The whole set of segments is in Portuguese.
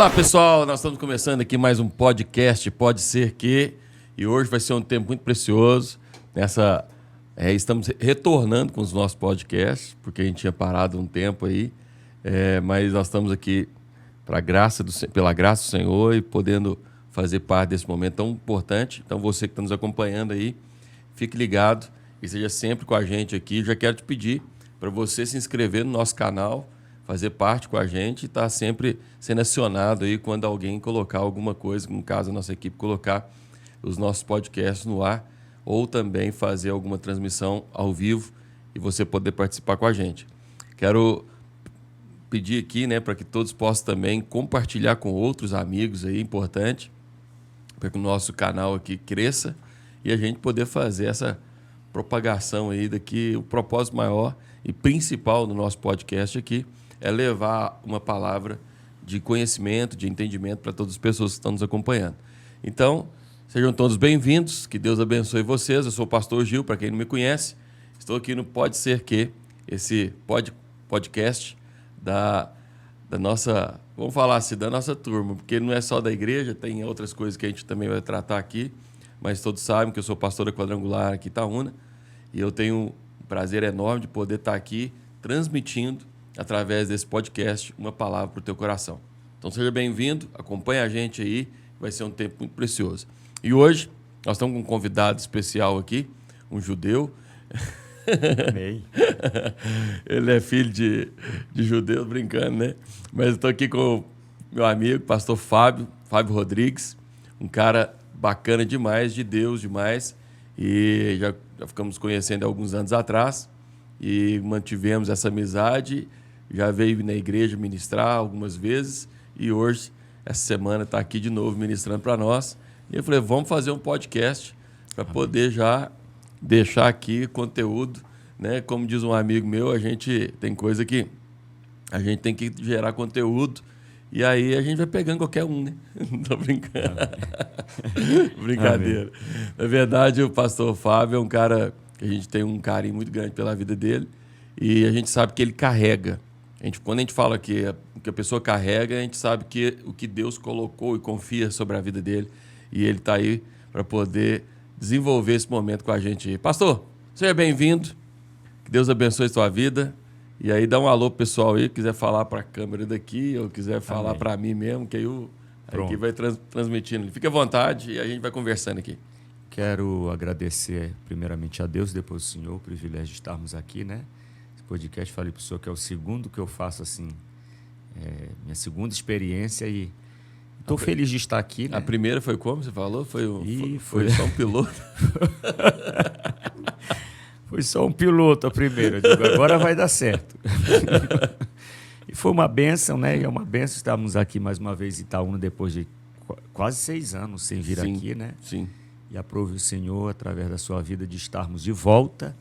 Olá, pessoal, nós estamos começando aqui mais um podcast, Pode Ser Que, e hoje vai ser um tempo muito precioso. Estamos retornando com os nossos podcasts, porque a gente tinha parado um tempo aí, mas nós estamos aqui pela graça do Senhor e podendo fazer parte desse momento tão importante. Então, você que está nos acompanhando aí, fique ligado e seja sempre com a gente aqui. Já quero te pedir para você se inscrever no nosso canal, fazer parte com a gente e estar sempre sendo acionado aí quando alguém colocar alguma coisa, no caso a nossa equipe colocar os nossos podcasts no ar, ou também fazer alguma transmissão ao vivo e você poder participar com a gente. Quero pedir aqui, né, para que todos possam também compartilhar com outros amigos aí, importante, para que o nosso canal aqui cresça e a gente poder fazer essa propagação aí daqui. O propósito maior e principal do nosso podcast aqui é levar uma palavra de conhecimento, de entendimento para todas as pessoas que estão nos acompanhando. Então, sejam todos bem-vindos, que Deus abençoe vocês. Eu sou o pastor Gil, para quem não me conhece. Estou aqui no Pode Ser Que, esse podcast da nossa, vamos falar assim, da nossa turma, porque não é só da igreja, tem outras coisas que a gente também vai tratar aqui, mas todos sabem que eu sou pastor da Quadrangular aqui em Itaúna, e eu tenho um prazer enorme de poder estar aqui transmitindo, através desse podcast, uma palavra para o teu coração. Então seja bem-vindo, acompanhe a gente aí, vai ser um tempo muito precioso. E hoje nós estamos com um convidado especial aqui, um judeu. Amém. Ele é filho de judeu, brincando, né? Mas eu estou aqui com o meu amigo, pastor Fábio Rodrigues, um cara bacana demais, de Deus demais, e já ficamos conhecendo há alguns anos atrás e mantivemos essa amizade. Já veio na igreja ministrar algumas vezes e hoje, essa semana, está aqui de novo ministrando para nós. E eu falei, vamos fazer um podcast para poder já deixar aqui conteúdo, né? Como diz um amigo meu, a gente tem coisa que a gente tem que gerar conteúdo e aí a gente vai pegando qualquer um, né? Não tô brincando. Brincadeira. Amém. Na verdade, o pastor Fábio é um cara que a gente tem um carinho muito grande pela vida dele e a gente sabe que ele carrega. Quando a gente fala que a pessoa carrega, a gente sabe que o que Deus colocou e confia sobre a vida dele. E ele está aí para poder desenvolver esse momento com a gente. Pastor, seja bem-vindo. Que Deus abençoe a sua vida. E aí dá um alô pro pessoal aí, quiser falar para a câmera daqui ou quiser falar para mim mesmo, que aí a equipe vai transmitindo. Fique à vontade e a gente vai conversando aqui. Quero agradecer primeiramente a Deus, depois ao Senhor, o privilégio de estarmos aqui, né? Podcast, falei para o senhor que é o segundo que eu faço assim, minha segunda experiência e estou feliz de estar aqui, né? A primeira foi como você falou? Foi só um piloto? Foi só um piloto a primeira, eu digo, agora vai dar certo. E foi uma bênção, né? E é uma bênção estarmos aqui mais uma vez em Itaúna depois de quase 6 anos sem vir aqui, né? Sim. E aprove o Senhor, através da sua vida, de estarmos de volta.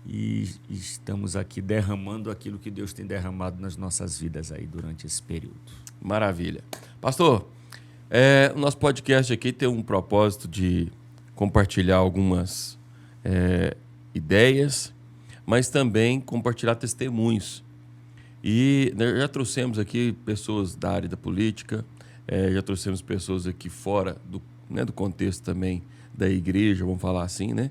E estamos aqui derramando aquilo que Deus tem derramado nas nossas vidas aí durante esse período. Maravilha. Pastor, o nosso podcast aqui tem um propósito de compartilhar algumas ideias, mas também compartilhar testemunhos. E já trouxemos aqui pessoas da área da política, já trouxemos pessoas aqui fora do contexto também da igreja, vamos falar assim, né?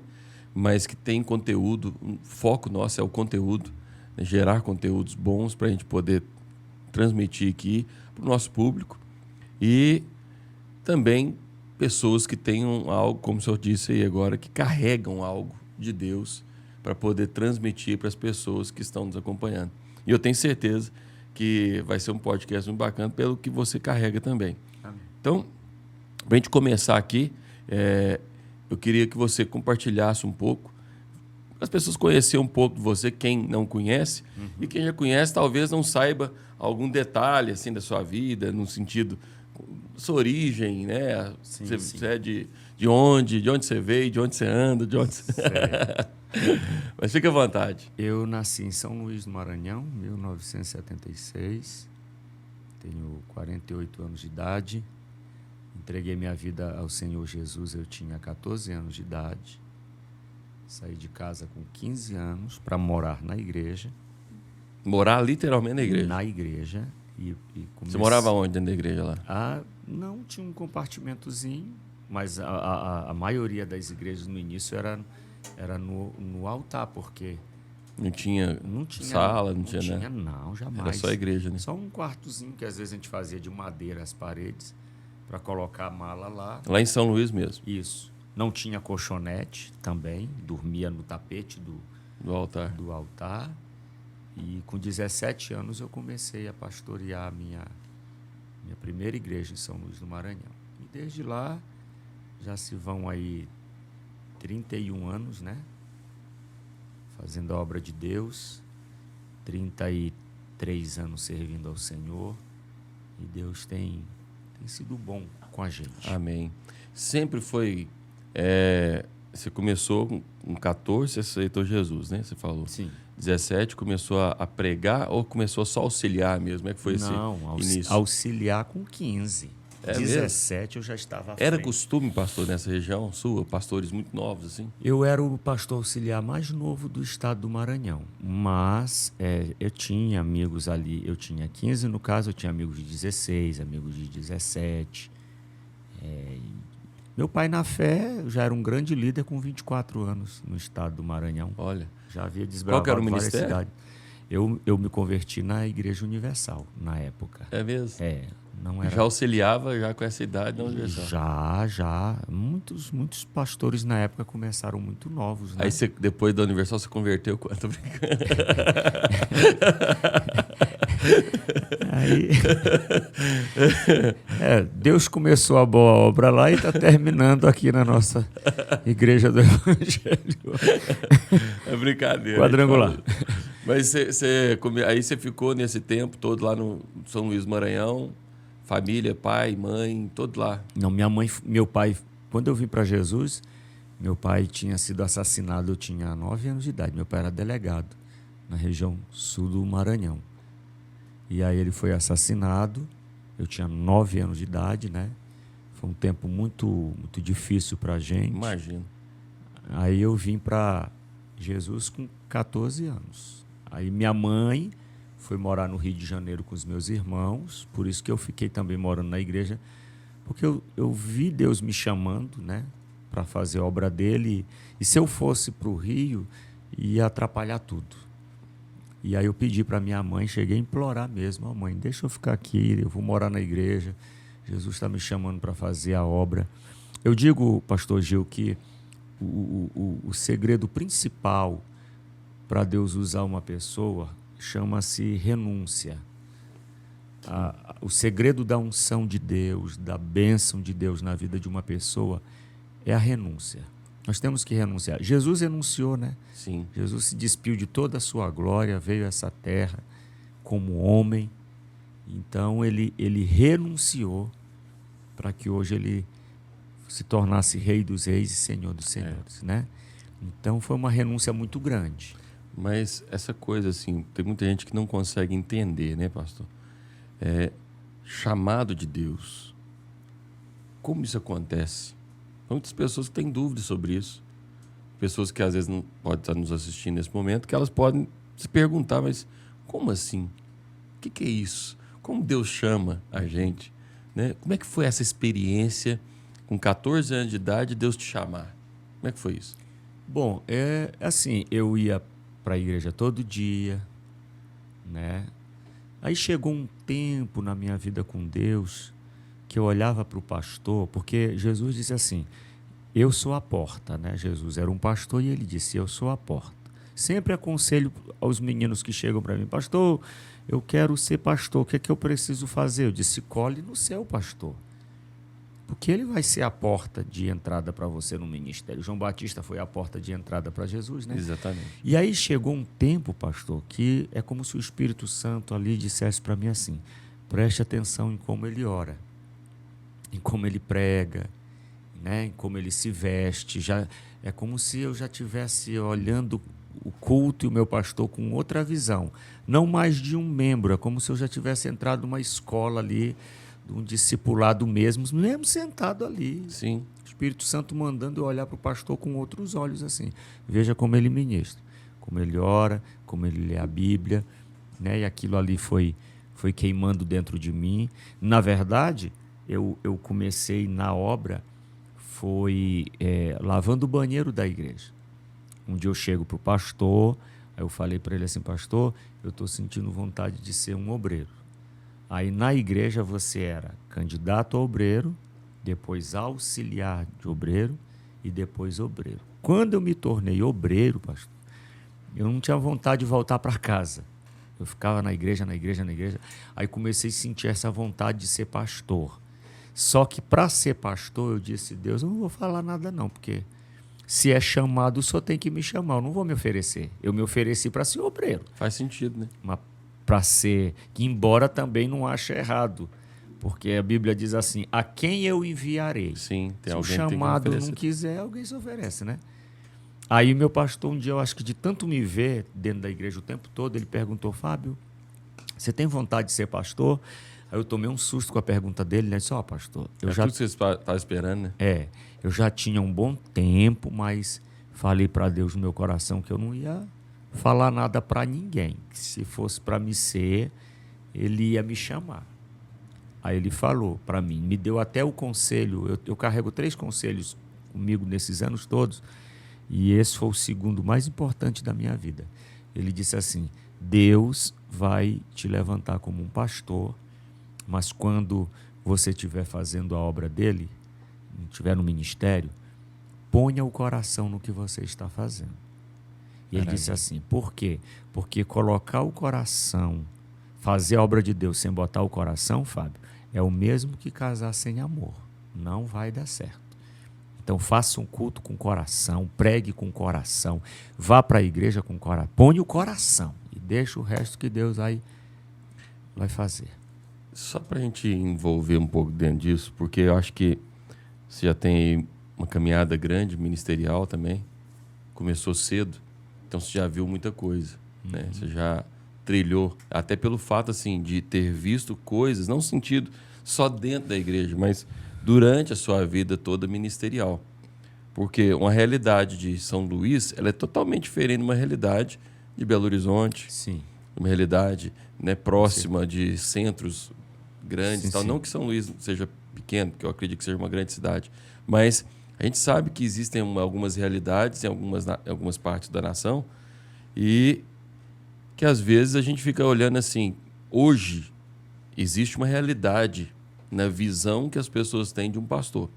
Mas que tem conteúdo, o foco nosso é o conteúdo, né? Gerar conteúdos bons para a gente poder transmitir aqui para o nosso público e também pessoas que tenham algo, como o senhor disse aí agora, que carregam algo de Deus para poder transmitir para as pessoas que estão nos acompanhando. E eu tenho certeza que vai ser um podcast muito bacana pelo que você carrega também. Amém. Então, para a gente começar aqui, eu queria que você compartilhasse um pouco, as pessoas conhecerem um pouco de você, quem não conhece, e quem já conhece talvez não saiba algum detalhe assim, da sua vida, no sentido, sua origem, né? Sim, você é de onde você veio, de onde você anda, de onde você... Mas fique à vontade. Eu nasci em São Luís do Maranhão, 1976, tenho 48 anos de idade. Entreguei minha vida ao Senhor Jesus, eu tinha 14 anos de idade. Saí de casa com 15 anos para morar na igreja. Morar literalmente na igreja? Na igreja. Você Você morava onde dentro da igreja lá? Não tinha um compartimentozinho, mas a maioria das igrejas no início era no altar, porque Não tinha, não tinha sala, não tinha, né? não, jamais. Era só a igreja, né? Só um quartozinho que às vezes a gente fazia de madeira as paredes para colocar a mala lá. Lá em São Luís mesmo, Isso. Não tinha colchonete também, dormia no tapete do altar. do altar. E com 17 anos eu comecei a pastorear a minha primeira igreja em São Luís do Maranhão. E desde lá já se vão aí 31 anos, né? Fazendo a obra de Deus, 33 anos servindo ao Senhor. E Deus tem sido bom com a gente. Amém. Sempre foi... você começou com 14, você aceitou Jesus, né? Você falou. Sim. 17, começou a pregar ou começou só a auxiliar mesmo? Como é que foi esse início? Auxiliar com 15. É 17 eu já estava à Era frente. costume, pastor, nessa região sua, pastores muito novos, assim? Eu era o pastor auxiliar mais novo do estado do Maranhão, mas eu tinha amigos ali, eu tinha 15 no caso, eu tinha amigos de 16, amigos de 17. Meu pai na fé já era um grande líder com 24 anos no estado do Maranhão. Olha. Já havia desbravado Qual que era o várias ministério? cidades. Eu me converti na Igreja Universal na época. É mesmo? Não era. Já auxiliava já com essa idade na Universal? Já. Muitos pastores na época começaram muito novos, né? Aí você, depois da Universal, você converteu quanto? Brincando. Aí, Deus começou a boa obra lá e está terminando aqui na nossa Igreja do Evangelho. É brincadeira. Quadrangular. Mas aí você ficou nesse tempo todo lá no São Luís do Maranhão, família, pai, mãe, todo lá. Não, meu pai, quando eu vim para Jesus, meu pai tinha sido assassinado, eu tinha 9 anos de idade. Meu pai era delegado na região sul do Maranhão. E aí ele foi assassinado, eu tinha 9 anos de idade, né? Foi um tempo muito, muito difícil para a gente. Imagino. Aí eu vim para Jesus com 14 anos. Aí minha mãe foi morar no Rio de Janeiro com os meus irmãos, por isso que eu fiquei também morando na igreja, porque eu vi Deus me chamando, né, para fazer a obra dele, e se eu fosse para o Rio, ia atrapalhar tudo. E aí eu pedi para minha mãe, cheguei a implorar mesmo, mãe, deixa eu ficar aqui, eu vou morar na igreja, Jesus está me chamando para fazer a obra. Eu digo, pastor Gil, que o segredo principal para Deus usar uma pessoa chama-se renúncia. O segredo da unção de Deus, da bênção de Deus na vida de uma pessoa é a renúncia. Nós temos que renunciar. Jesus renunciou, né? Sim. Jesus se despiu de toda a sua glória, veio a essa terra como homem. Então, ele renunciou para que hoje ele se tornasse Rei dos Reis e Senhor dos Senhores, né? Então, foi uma renúncia muito grande. Mas essa coisa, assim, tem muita gente que não consegue entender, né, pastor? Chamado de Deus. Como isso acontece? Muitas pessoas que têm dúvidas sobre isso. Pessoas que às vezes não podem estar nos assistindo nesse momento, que elas podem se perguntar, mas como assim? O que é isso? Como Deus chama a gente? Né? Como é que foi essa experiência, com 14 anos de idade, Deus te chamar? Como é que foi isso? Bom, assim, eu ia para a igreja todo dia, né? Aí chegou um tempo na minha vida com Deus que eu olhava para o pastor, porque Jesus disse assim, eu sou a porta, né? Jesus era um pastor e ele disse, eu sou a porta. Sempre aconselho aos meninos que chegam para mim, pastor, eu quero ser pastor, o que é que eu preciso fazer? Eu disse, colhe no céu, pastor. Porque ele vai ser a porta de entrada para você no ministério. João Batista foi a porta de entrada para Jesus, né? Exatamente. E aí chegou um tempo, pastor, que é como se o Espírito Santo ali dissesse para mim assim, preste atenção em como ele ora, em como ele prega, né? Em como ele se veste. É como se eu já estivesse olhando o culto e o meu pastor com outra visão. Não mais de um membro, é como se eu já tivesse entrado numa escola ali, de um discipulado mesmo sentado ali. Sim. O Espírito Santo mandando eu olhar para o pastor com outros olhos assim. Veja como ele ministra, como ele ora, como ele lê a Bíblia, né? E aquilo ali foi foi queimando dentro de mim. Na verdade, eu comecei na obra, foi lavando o banheiro da igreja. Um dia eu chego para o pastor, aí eu falei para ele assim: pastor, eu estou sentindo vontade de ser um obreiro. Aí na igreja você era candidato a obreiro, depois auxiliar de obreiro e depois obreiro. Quando eu me tornei obreiro, pastor, eu não tinha vontade de voltar para casa. Eu ficava na igreja. Aí comecei a sentir essa vontade de ser pastor. Só que para ser pastor, eu disse: Deus, eu não vou falar nada não, porque se é chamado, o senhor tem que me chamar. Eu não vou me oferecer. Eu me ofereci para ser obreiro. Faz sentido, né? Mas para ser, que embora também não ache errado, porque a Bíblia diz assim: a quem eu enviarei? Sim, tem se alguém o chamado que tem que não quiser, alguém se oferece, né? Aí meu pastor, um dia, eu acho que de tanto me ver dentro da igreja o tempo todo, ele perguntou: Fábio, você tem vontade de ser pastor? Aí eu tomei um susto com a pergunta dele, né? Disse: pastor, eu É já... tudo que você estava esperando, né? Eu já tinha um bom tempo, mas falei para Deus no meu coração que eu não ia falar nada para ninguém. Que se fosse para me ser, ele ia me chamar. Aí ele falou para mim, me deu até o conselho. Eu carrego 3 conselhos comigo nesses anos todos, e esse foi o segundo mais importante da minha vida. Ele disse assim: Deus vai te levantar como um pastor, mas quando você estiver fazendo a obra dele, estiver no ministério, ponha o coração no que você está fazendo. E ele disse assim: por quê? Porque colocar o coração, fazer a obra de Deus sem botar o coração, Fábio, é o mesmo que casar sem amor. Não vai dar certo. Então faça um culto com coração, pregue com coração, vá para a igreja com coração, põe o coração e deixa o resto que Deus vai fazer. Só para a gente envolver um pouco dentro disso, porque eu acho que você já tem aí uma caminhada grande, ministerial também, começou cedo, então você já viu muita coisa, né? Você já trilhou, até pelo fato assim de ter visto coisas, não no sentido só dentro da igreja, mas durante a sua vida toda ministerial. Porque uma realidade de São Luís, ela é totalmente diferente de uma realidade de Belo Horizonte, Sim. uma realidade, né, próxima de centros grandes. Sim, tal. sim. Não que São Luís seja pequeno, porque eu acredito que seja uma grande cidade, mas a gente sabe que existem algumas realidades em algumas partes da nação e que às vezes a gente fica olhando assim, hoje existe uma realidade na visão que as pessoas têm de um pastor.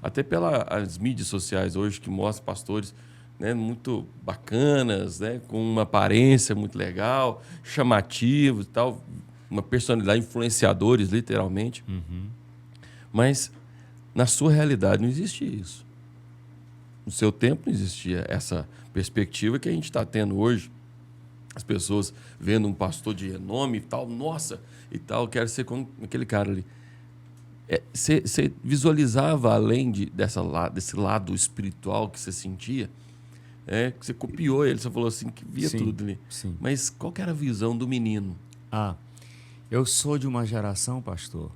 Até pelas mídias sociais hoje que mostram pastores, né, muito bacanas, né, com uma aparência muito legal, chamativos e tal, uma personalidade, influenciadores, literalmente. Mas na sua realidade não existe isso. No seu tempo não existia essa perspectiva que a gente está tendo hoje. As pessoas vendo um pastor de renome e tal, nossa, e tal, quero ser como aquele cara ali. Você visualizava além desse lado espiritual que você sentia, que você copiou ele, você falou assim, que via Sim, tudo ali. sim. Mas qual que era a visão do menino? Eu sou de uma geração, pastor,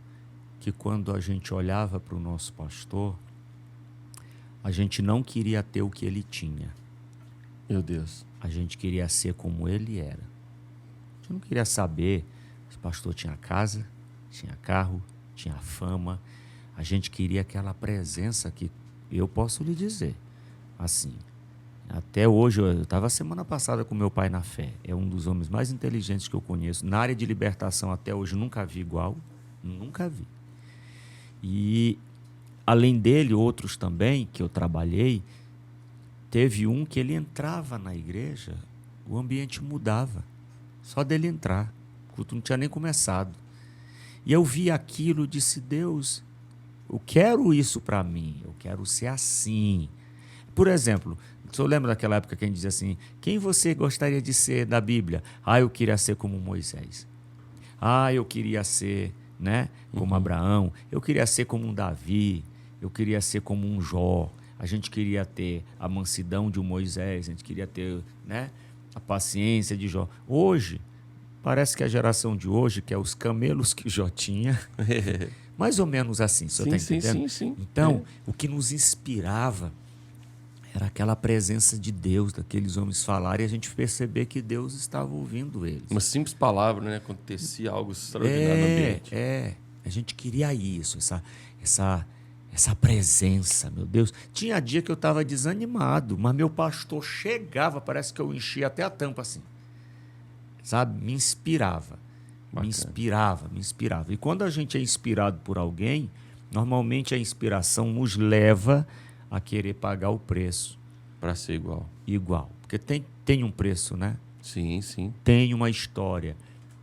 que quando a gente olhava para o nosso pastor, a gente não queria ter o que ele tinha. Meu Deus. A gente queria ser como ele era. A gente não queria saber se o pastor tinha casa, tinha carro, tinha fama. A gente queria aquela presença que eu posso lhe dizer. Assim, até hoje, eu estava semana passada com meu pai na fé. É um dos homens mais inteligentes que eu conheço. Na área de libertação, até hoje, nunca vi igual. Nunca vi. E, além dele, outros também que eu trabalhei, teve um que ele entrava na igreja, o ambiente mudava. Só dele entrar. O culto não tinha nem começado. E eu vi aquilo e disse: Deus, eu quero isso para mim. Eu quero ser assim. Por exemplo, o senhor lembra daquela época que a gente dizia assim: quem você gostaria de ser da Bíblia? Eu queria ser como Moisés. Eu queria ser, né, como Abraão. Eu queria ser como um Davi. Eu queria ser como um Jó. A gente queria ter a mansidão de um Moisés. A gente queria ter, né, a paciência de Jó. Hoje, parece que a geração de hoje quer os camelos que Jó tinha. Mais ou menos assim, o senhor está entendendo? Sim. Então, o que nos inspirava Era aquela presença de Deus, daqueles homens falarem, e a gente perceber que Deus estava ouvindo eles. Uma simples palavra, né? Acontecia algo extraordinário no ambiente. A gente queria isso, essa presença, meu Deus. Tinha dia que eu estava desanimado, mas meu pastor chegava, parece que eu enchia até a tampa assim. Sabe? Me inspirava. Bacana. Me inspirava. E quando a gente é inspirado por alguém, normalmente a inspiração nos leva a querer pagar o preço. Para ser igual. Igual. Porque tem um preço, né? Sim, sim. Tem uma história,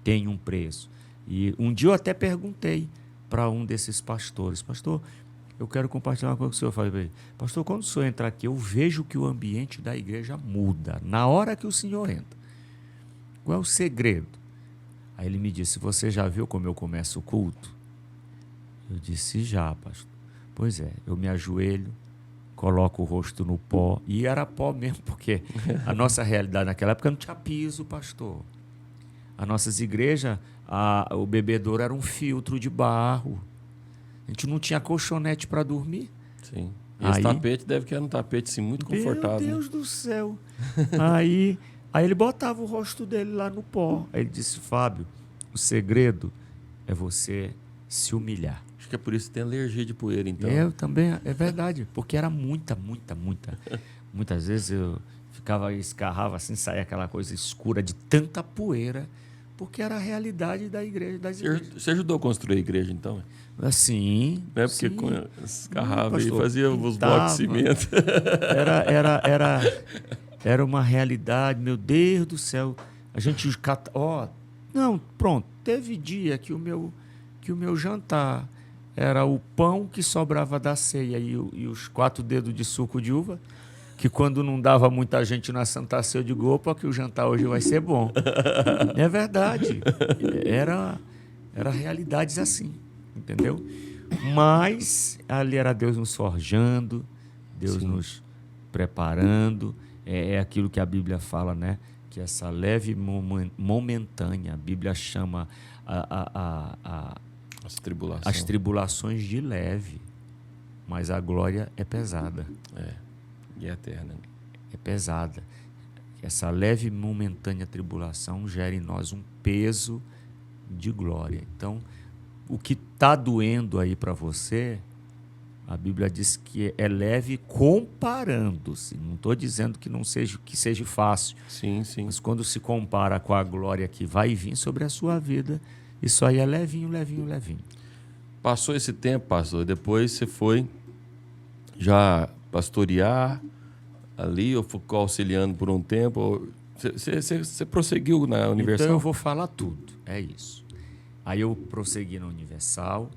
tem um preço. E um dia eu até perguntei para um desses pastores: pastor, eu quero compartilhar uma coisa com o senhor. Eu falei para ele: pastor, quando o senhor entrar aqui, eu vejo que o ambiente da igreja muda na hora que o senhor entra. Qual é o segredo? Aí ele me disse: você já viu como eu começo o culto? Eu disse: já, pastor. Pois é, eu me ajoelho, coloco o rosto no pó, e era pó mesmo, porque a nossa realidade naquela época não tinha piso, pastor. As nossas igrejas, o bebedouro era um filtro de barro. A gente não tinha colchonete para dormir. Sim. E esse tapete deve que era um tapete assim, muito confortável. Meu Deus do céu. Aí ele botava o rosto dele lá no pó. Aí ele disse: Fábio, o segredo é você se humilhar. Acho que é por isso que tem alergia de poeira, então. Eu também, é verdade. Porque era muita. Muitas vezes eu escarrava assim, saía aquela coisa escura de tanta poeira, porque era a realidade da igreja. Você ajudou a construir a igreja, então? Assim. Não é porque escarrava e fazia os blocos de cimento. Era uma realidade, meu Deus do céu. A gente não, pronto. Teve dia que o meu jantar era o pão que sobrava da ceia e os 4 dedos de suco de uva, que quando não dava muita gente na Santa Ceia, eu digo: opa, que o jantar hoje vai ser bom. É verdade. Era realidades assim, entendeu? Mas ali era Deus nos forjando, Deus Sim. nos preparando. É aquilo que a Bíblia fala, né? Que essa leve momentânea, a Bíblia chama as tribulações de leve, mas a glória é pesada. E é eterna. É pesada. Essa leve momentânea tribulação gera em nós um peso de glória. Então, o que está doendo aí para você, a Bíblia diz que é leve comparando-se. Não estou dizendo que seja fácil. Sim, sim. Mas quando se compara com a glória que vai vir sobre a sua vida, isso aí é levinho. Passou esse tempo, pastor, depois você foi já pastorear ali, ou ficou auxiliando por um tempo? Você prosseguiu na Universal? Então eu vou falar tudo, é isso. Aí eu prossegui na Universal,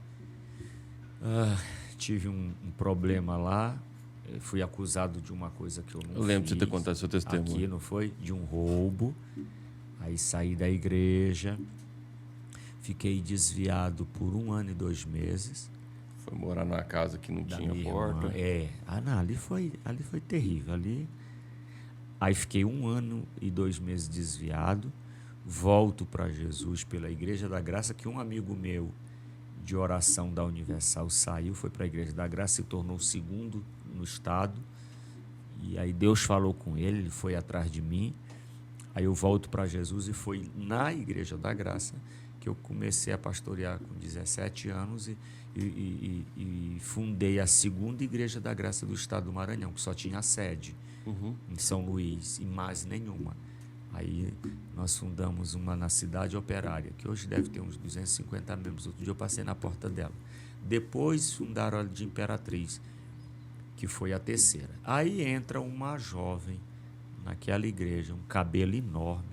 tive um problema lá, fui acusado de uma coisa que eu não fiz. Eu lembro de você ter contado seu testemunho. Aqui, não foi? De um roubo. Aí saí da igreja, fiquei desviado por 1 ano e 2 meses. Foi morar numa casa que não tinha porta. Ali foi terrível. Aí fiquei 1 ano e 2 meses desviado. Volto para Jesus pela Igreja da Graça, que um amigo meu de oração da Universal saiu, foi para a Igreja da Graça, se tornou o 2º no estado. E aí Deus falou com ele foi atrás de mim. Aí eu volto para Jesus e foi na Igreja da Graça que eu comecei a pastorear com 17 anos e fundei a 2ª Igreja da Graça do estado do Maranhão, que só tinha sede em São Luís e mais nenhuma. Aí nós fundamos uma na Cidade Operária, que hoje deve ter uns 250 membros. Outro dia eu passei na porta dela. Depois fundaram a de Imperatriz, que foi a 3ª. Aí entra uma jovem naquela igreja, um cabelo enorme,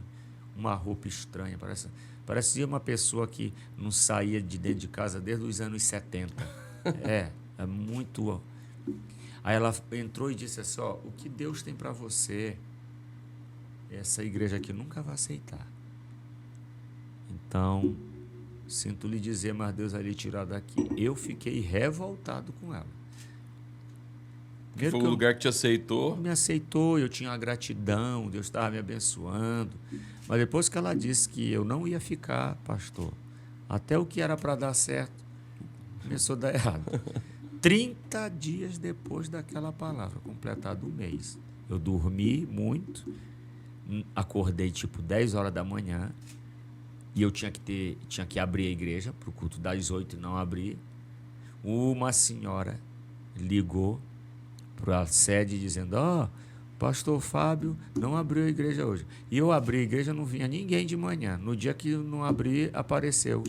uma roupa estranha, parecia uma pessoa que não saía de dentro de casa desde os anos 70. É muito... Aí ela entrou e disse assim: o que Deus tem para você, essa igreja aqui nunca vai aceitar. Então, sinto lhe dizer, mas Deus vai lhe tirar daqui. Eu fiquei revoltado com ela. Foi um lugar que te aceitou? Me aceitou, eu tinha uma gratidão, Deus estava me abençoando. Mas depois que ela disse que eu não ia ficar, pastor, até o que era para dar certo começou a dar errado. 30 dias depois daquela palavra, completado um mês. Eu dormi muito, acordei tipo 10 horas da manhã, e eu tinha que abrir a igreja para o culto das 8 e não abrir. Uma senhora ligou para a sede dizendo: pastor Fábio não abriu a igreja hoje. E eu abri a igreja, não vinha ninguém de manhã. No dia que eu não abri, apareceu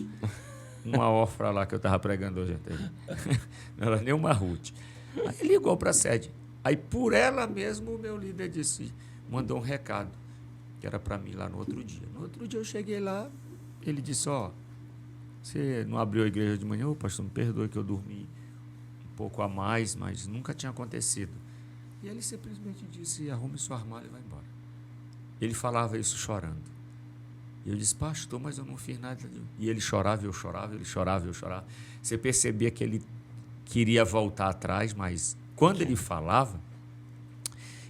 uma órfã lá que eu estava pregando hoje. Não era nem uma Ruth. Aí ligou para a sede. Aí por ela mesmo o meu líder mandou um recado, que era para mim lá no outro dia. No outro dia eu cheguei lá, ele disse: você não abriu a igreja de manhã? Pastor, me perdoe que eu dormi um pouco a mais, mas nunca tinha acontecido. E ele simplesmente disse: arrume sua armário e vai embora. Ele falava isso chorando. E eu disse: pastor, mas eu não fiz nada. E ele chorava, eu chorava, ele chorava, eu chorava. Você percebia que ele queria voltar atrás, mas quando ele falava,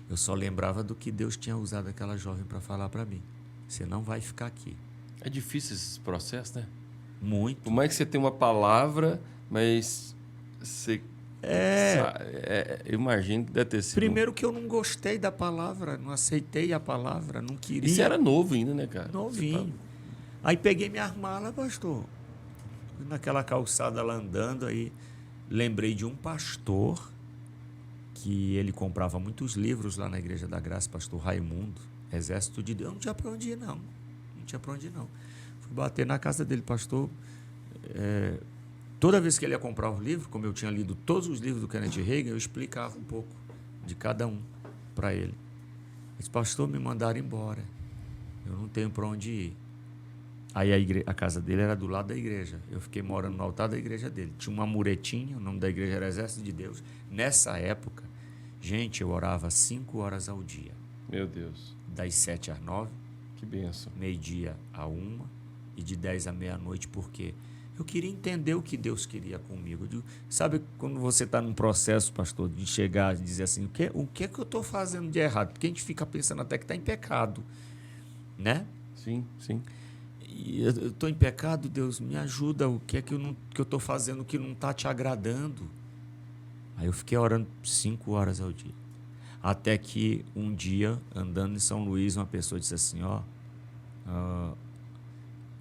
eu só lembrava do que Deus tinha usado aquela jovem para falar para mim. Você não vai ficar aqui. É difícil esse processo, né? Muito. Por mais que você tenha uma palavra, mas você... eu imagino que deve ter sido... Primeiro que eu não gostei da palavra, não aceitei a palavra, não queria. E você era novo ainda, né, cara? Novinho. Aí peguei minhas malas, pastor. Naquela calçada lá andando, aí lembrei de um pastor que ele comprava muitos livros lá na Igreja da Graça, pastor Raimundo, Exército de Deus. Não tinha para onde ir, não. Não tinha para onde ir, não. Fui bater na casa dele, pastor. Toda vez que ele ia comprar os livros, como eu tinha lido todos os livros do Kenneth Hagin, eu explicava um pouco de cada um para ele. Ele disse: pastor, me mandaram embora. Eu não tenho para onde ir. Aí a casa dele era do lado da igreja. Eu fiquei morando no altar da igreja dele. Tinha uma muretinha, o nome da igreja era Exército de Deus. Nessa época, gente, eu orava 5 horas ao dia. Meu Deus. Das 7 às 9. Que bênção. Meio-dia a 1 e de 10 à meia-noite, porque eu queria entender o que Deus queria comigo. Sabe quando você está num processo, pastor, de chegar e dizer assim, o que é que eu estou fazendo de errado? Porque a gente fica pensando até que está em pecado, né? Sim, sim. E eu estou em pecado, Deus, me ajuda. O que é que eu estou fazendo que não está te agradando? Aí eu fiquei orando 5 horas ao dia. Até que um dia, andando em São Luís, uma pessoa disse assim: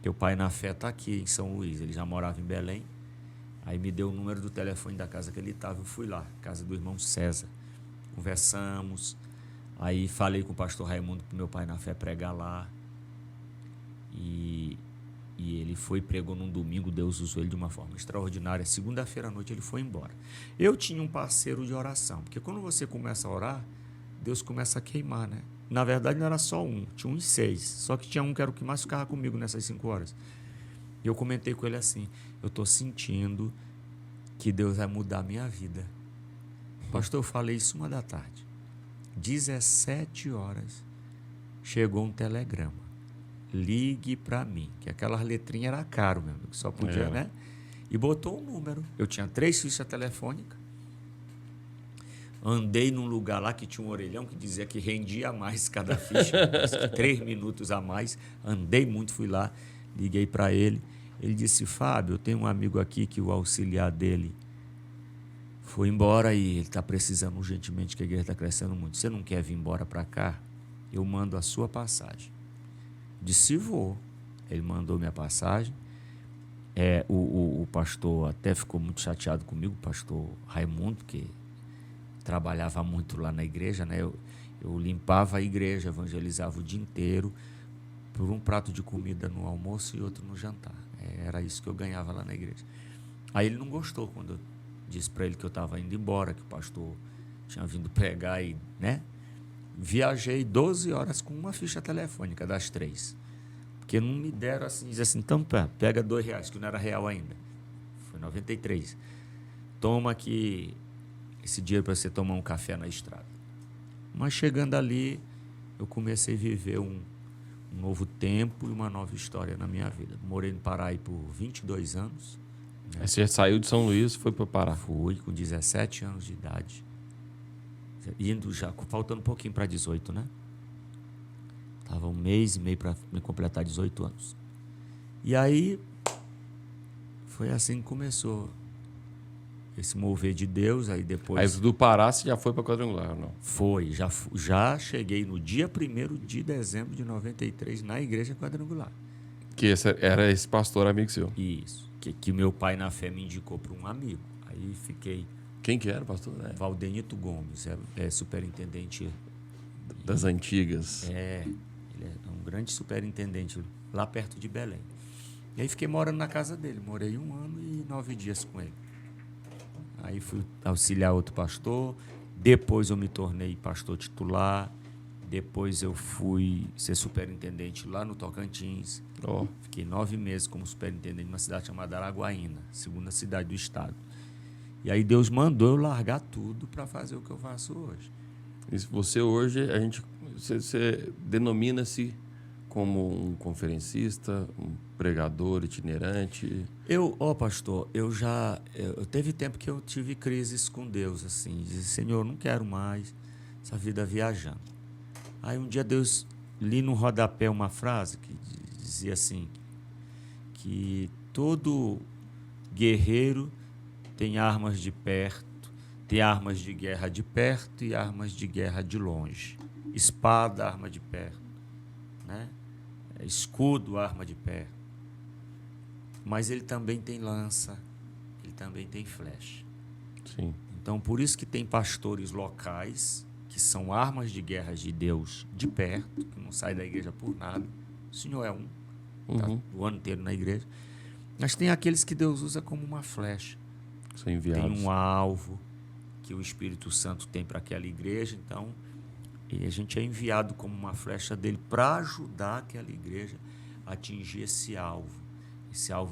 teu pai na fé está aqui em São Luís. Ele já morava em Belém. Aí me deu o número do telefone da casa que ele estava. Eu fui lá, casa do irmão César. Conversamos. Aí falei com o pastor Raimundo para o meu pai na fé pregar lá. E ele foi, pregou num domingo. Deus usou ele de uma forma extraordinária. Segunda-feira à noite ele foi embora. Eu tinha um parceiro de oração, porque quando você começa a orar, Deus começa a queimar, né? Na verdade não era só um, tinha uns 6. Só que tinha um que era o que mais ficava comigo nessas 5 horas. E eu comentei com ele assim: eu estou sentindo que Deus vai mudar a minha vida. Pastor, eu falei isso 1 da tarde. 17 horas chegou um telegrama: ligue para mim, que aquelas letrinhas era caro, meu amigo, só podia, né? E botou um número. Eu tinha 3 fichas telefônicas. Andei num lugar lá que tinha um orelhão que dizia que rendia mais cada ficha, 3 minutos a mais. Andei muito, fui lá, liguei para ele. Ele disse: Fábio, eu tenho um amigo aqui que o auxiliar dele foi embora e ele está precisando urgentemente, que a igreja está crescendo muito. Você não quer vir embora para cá? Eu mando a sua passagem. Disse: vou. Ele mandou minha passagem. O pastor até ficou muito chateado comigo, o pastor Raimundo, que trabalhava muito lá na igreja, né? Eu limpava a igreja, evangelizava o dia inteiro por um prato de comida no almoço e outro no jantar. Era isso que eu ganhava lá na igreja. Aí ele não gostou quando eu disse para ele que eu estava indo embora, que o pastor tinha vindo pregar e, né? Viajei 12 horas com uma ficha telefônica das 3. Porque não me deram assim, dizer assim: então pega R$2, que não era real ainda. Foi 93. Toma aqui esse dinheiro para você tomar um café na estrada. Mas chegando ali, eu comecei a viver um novo tempo e uma nova história na minha vida. Morei no Pará aí por 22 anos. Né? Aí você saiu de São Luís e foi para o Pará? Fui com 17 anos de idade. Indo já, faltando um pouquinho para 18, né? Estava 1 mês e meio para me completar 18 anos. E aí, foi assim que começou esse mover de Deus, aí depois... Aí do Pará você já foi para Quadrangular, não? Foi, já cheguei no dia 1º de dezembro de 93 na Igreja Quadrangular. Que era esse pastor amigo seu? Isso, que meu pai na fé me indicou para um amigo. Aí fiquei... Quem que era, pastor? Valdenito Gomes, é superintendente... Das antigas. Ele é um grande superintendente lá perto de Belém. E aí fiquei morando na casa dele, morei 1 ano e 9 dias com ele. Aí fui auxiliar outro pastor, depois eu me tornei pastor titular, depois eu fui ser superintendente lá no Tocantins. Fiquei 9 meses como superintendente numa cidade chamada Araguaína, segunda cidade do estado. E aí Deus mandou eu largar tudo para fazer o que eu faço hoje. E você hoje, você denomina-se como um conferencista, um pregador itinerante? Pastor, eu teve tempo que eu tive crises com Deus, assim, disse, Senhor, não quero mais essa vida viajando. Aí um dia Deus, li no rodapé uma frase que dizia assim, que todo guerreiro tem armas de perto, tem armas de guerra de perto e armas de guerra de longe. Espada, arma de perto, né? Escudo, arma de perto. Mas ele também tem lança, ele também tem flecha. Sim. Então, por isso que tem pastores locais, que são armas de guerra de Deus de perto, que não sai da igreja por nada. O senhor é tá o ano inteiro na igreja. Mas tem aqueles que Deus usa como uma flecha. São enviados. Tem um alvo que o Espírito Santo tem para aquela igreja, então, e a gente é enviado como uma flecha dele para ajudar aquela igreja a atingir esse alvo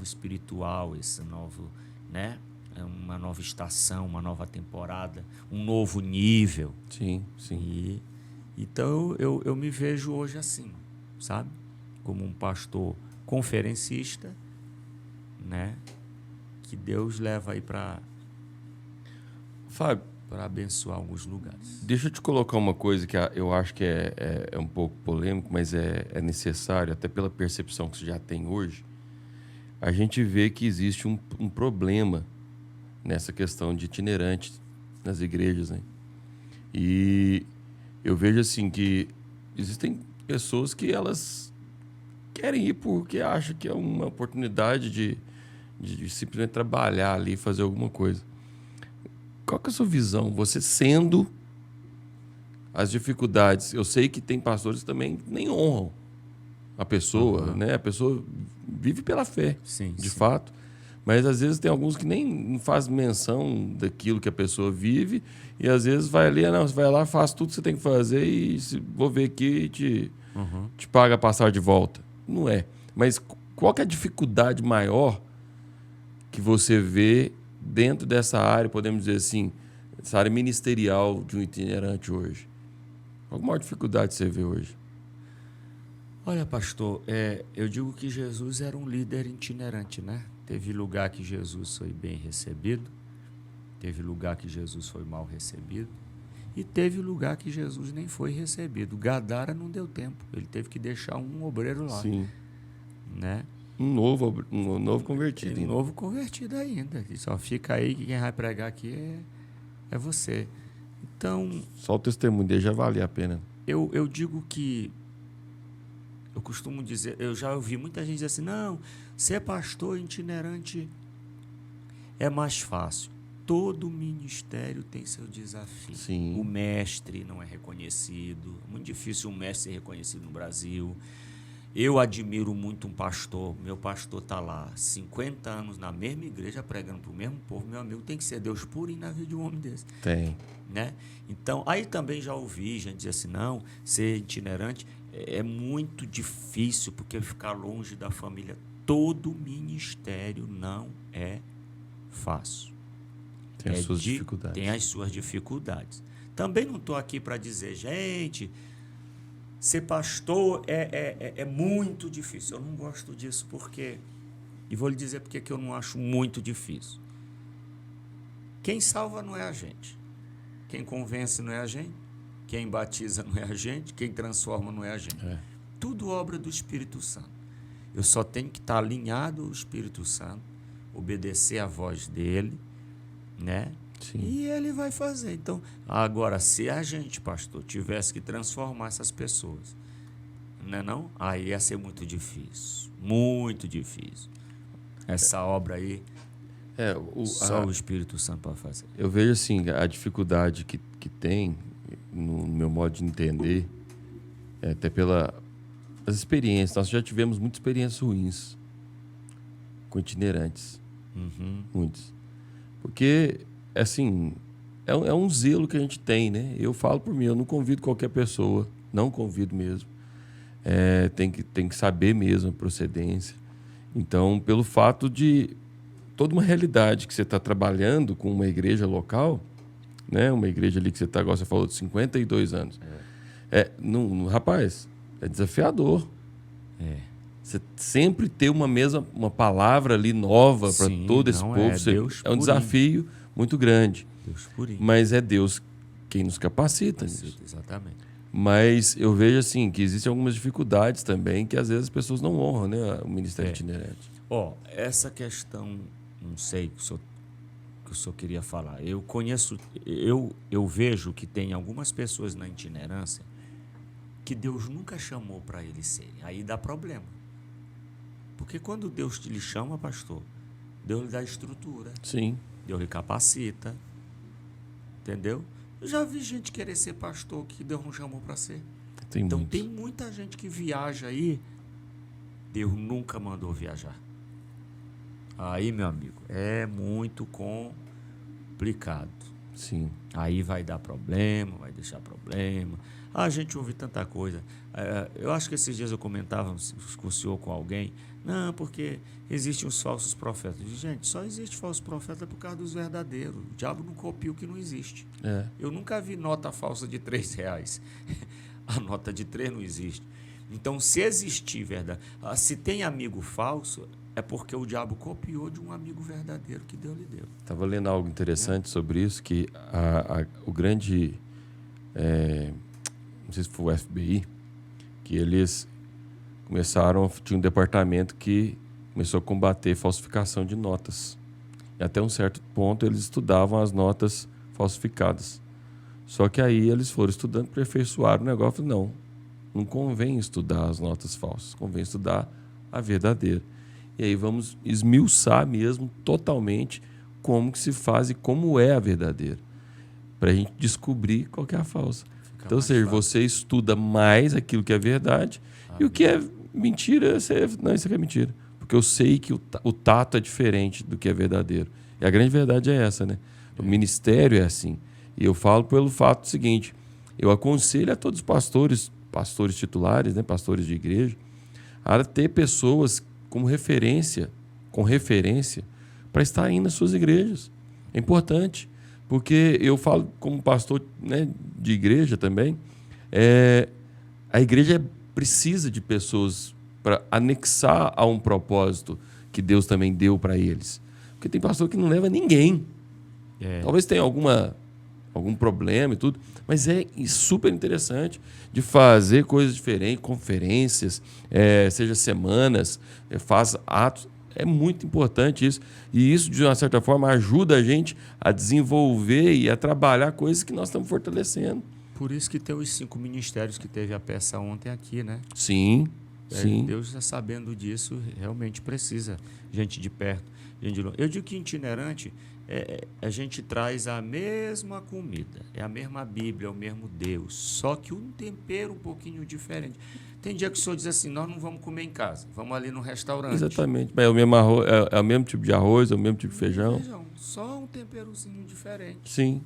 espiritual, esse novo, né? Uma nova estação, uma nova temporada, um novo nível. Sim, sim. Então eu me vejo hoje assim, sabe? Como um pastor conferencista, né? Que Deus leva aí para Fábio, abençoar alguns lugares. Deixa eu te colocar uma coisa que eu acho que é um pouco polêmico, mas é necessário, até pela percepção que você já tem hoje. A gente vê que existe um problema nessa questão de itinerante nas igrejas, né? E eu vejo assim que existem pessoas que elas querem ir porque acham que é uma oportunidade de simplesmente trabalhar ali e fazer alguma coisa. Qual que é a sua visão? Você sendo as dificuldades, eu sei que tem pastores que também nem honram a pessoa, né? A pessoa vive pela fé, de fato. Mas às vezes tem alguns que nem fazem menção daquilo que a pessoa vive e às vezes vai ali, não, você vai lá, faz tudo que você tem que fazer e vou ver aqui e te paga a passagem de volta. Não é. Mas qual que é a dificuldade maior que você vê dentro dessa área, podemos dizer assim, essa área ministerial de um itinerante hoje? Qual a maior dificuldade você vê hoje? Olha, pastor, eu digo que Jesus era um líder itinerante, né? Teve lugar que Jesus foi bem recebido, teve lugar que Jesus foi mal recebido e teve lugar que Jesus nem foi recebido. Gadara não deu tempo, ele teve que deixar um obreiro lá. Sim. Né? Um novo convertido. Um novo convertido ainda. E só fica aí que quem vai pregar aqui é você. Então... Só o testemunho dele já vale a pena. Eu digo que... Eu costumo dizer... Eu já ouvi muita gente dizer assim, não, ser pastor itinerante é mais fácil. Todo ministério tem seu desafio. Sim. O mestre não é reconhecido. É muito difícil um mestre ser reconhecido no Brasil. Eu admiro muito um pastor. Meu pastor está lá 50 anos na mesma igreja pregando para o mesmo povo. Meu amigo, tem que ser Deus purinho na vida de um homem desse. Tem. Né? Então, aí também já ouvi gente dizer assim, não, ser itinerante é muito difícil porque ficar longe da família. Todo ministério não é fácil. Tem as suas dificuldades. Tem as suas dificuldades. Também não estou aqui para dizer, gente, ser pastor é muito difícil. Eu não gosto disso porque... E vou lhe dizer porque que eu não acho muito difícil. Quem salva não é a gente. Quem convence não é a gente. Quem batiza não é a gente. Quem transforma não é a gente. Tudo obra do Espírito Santo. Eu só tenho que estar alinhado ao Espírito Santo, obedecer à voz dele, né? Sim. E ele vai fazer. Então, agora, se a gente, pastor, tivesse que transformar essas pessoas, né, não? Aí ia ser muito difícil. Muito difícil. Essa obra aí, só o Espírito Santo pode fazer. Eu vejo assim, a dificuldade que tem, no meu modo de entender, até pelas experiências. Nós já tivemos muitas experiências ruins com itinerantes. Muitos. Porque, assim, é um zelo que a gente tem, né? Eu falo por mim, eu não convido qualquer pessoa, não convido mesmo. Tem que saber mesmo a procedência. Então, pelo fato de toda uma realidade que você está trabalhando com uma igreja local, né? Uma igreja ali que você está, igual você falou, de 52 anos. Rapaz, é desafiador. Você sempre ter uma palavra ali nova para todo esse povo. É um desafio muito grande. Deus purinho. Mas é Deus quem nos capacita nisso. Exatamente. Mas eu vejo assim que existem algumas dificuldades também que às vezes as pessoas não honram, né, o ministério itinerante. Essa questão, não sei que o senhor queria falar. Eu conheço, eu vejo que tem algumas pessoas na itinerância que Deus nunca chamou para eles serem. Aí dá problema. Porque quando Deus lhe chama, pastor, Deus lhe dá estrutura. Sim. Deus lhe capacita. Entendeu? Eu já vi gente querer ser pastor que Deus não chamou para ser. Então tem muita gente que viaja aí, Deus nunca mandou viajar. Aí, meu amigo, é muito complicado. Sim. Aí vai dar problema, vai deixar problema. A gente ouve tanta coisa. Eu acho que esses dias eu comentava com o senhor, com alguém. Não, porque existem os falsos profetas. Gente, só existe falso profeta por causa dos verdadeiros. O diabo não copia o que não existe. Eu nunca vi nota falsa de R$3. A nota de 3 não existe. Então, se existir verdade, se tem amigo falso, é porque o diabo copiou de um amigo verdadeiro que Deus lhe deu. Estava lendo algo interessante sobre isso, que o grande, não sei se foi o FBI, que eles tinha um departamento que começou a combater falsificação de notas. E até um certo ponto eles estudavam as notas falsificadas. Só que aí eles foram estudando, aperfeiçoaram o negócio. Não convém estudar as notas falsas, convém estudar a verdadeira. E aí vamos esmiuçar mesmo totalmente como que se faz e como é a verdadeira, para a gente descobrir qual que é a falsa. Então, ou seja, você estuda mais aquilo que é verdade e o que é mentira, isso aqui é mentira. Porque eu sei que o tato é diferente do que é verdadeiro. E a grande verdade é essa, né? O ministério é assim. E eu falo pelo fato seguinte, eu aconselho a todos os pastores titulares, né, pastores de igreja, a ter pessoas com referência para estar aí nas suas igrejas. É importante, porque eu falo como pastor, né, de igreja também, a igreja precisa de pessoas para anexar a um propósito que Deus também deu para eles. Porque tem pastor que não leva ninguém. Talvez tenha algum problema e tudo, mas é super interessante de fazer coisas diferentes, conferências, seja semanas, faz atos. É muito importante isso. E isso, de uma certa forma, ajuda a gente a desenvolver e a trabalhar coisas que nós estamos fortalecendo. Por isso que tem os 5 ministérios que teve a peça ontem aqui, né? Sim, sim. Deus, já sabendo disso, realmente precisa gente de perto, gente de longe. Eu digo que itinerante, a gente traz a mesma comida, é a mesma Bíblia, é o mesmo Deus, só que um tempero um pouquinho diferente. Tem dia que o senhor diz assim, nós não vamos comer em casa, vamos ali no restaurante. Exatamente, mas é o mesmo arroz, é o mesmo tipo de arroz, é o mesmo tipo de feijão. Só um temperozinho diferente. Sim.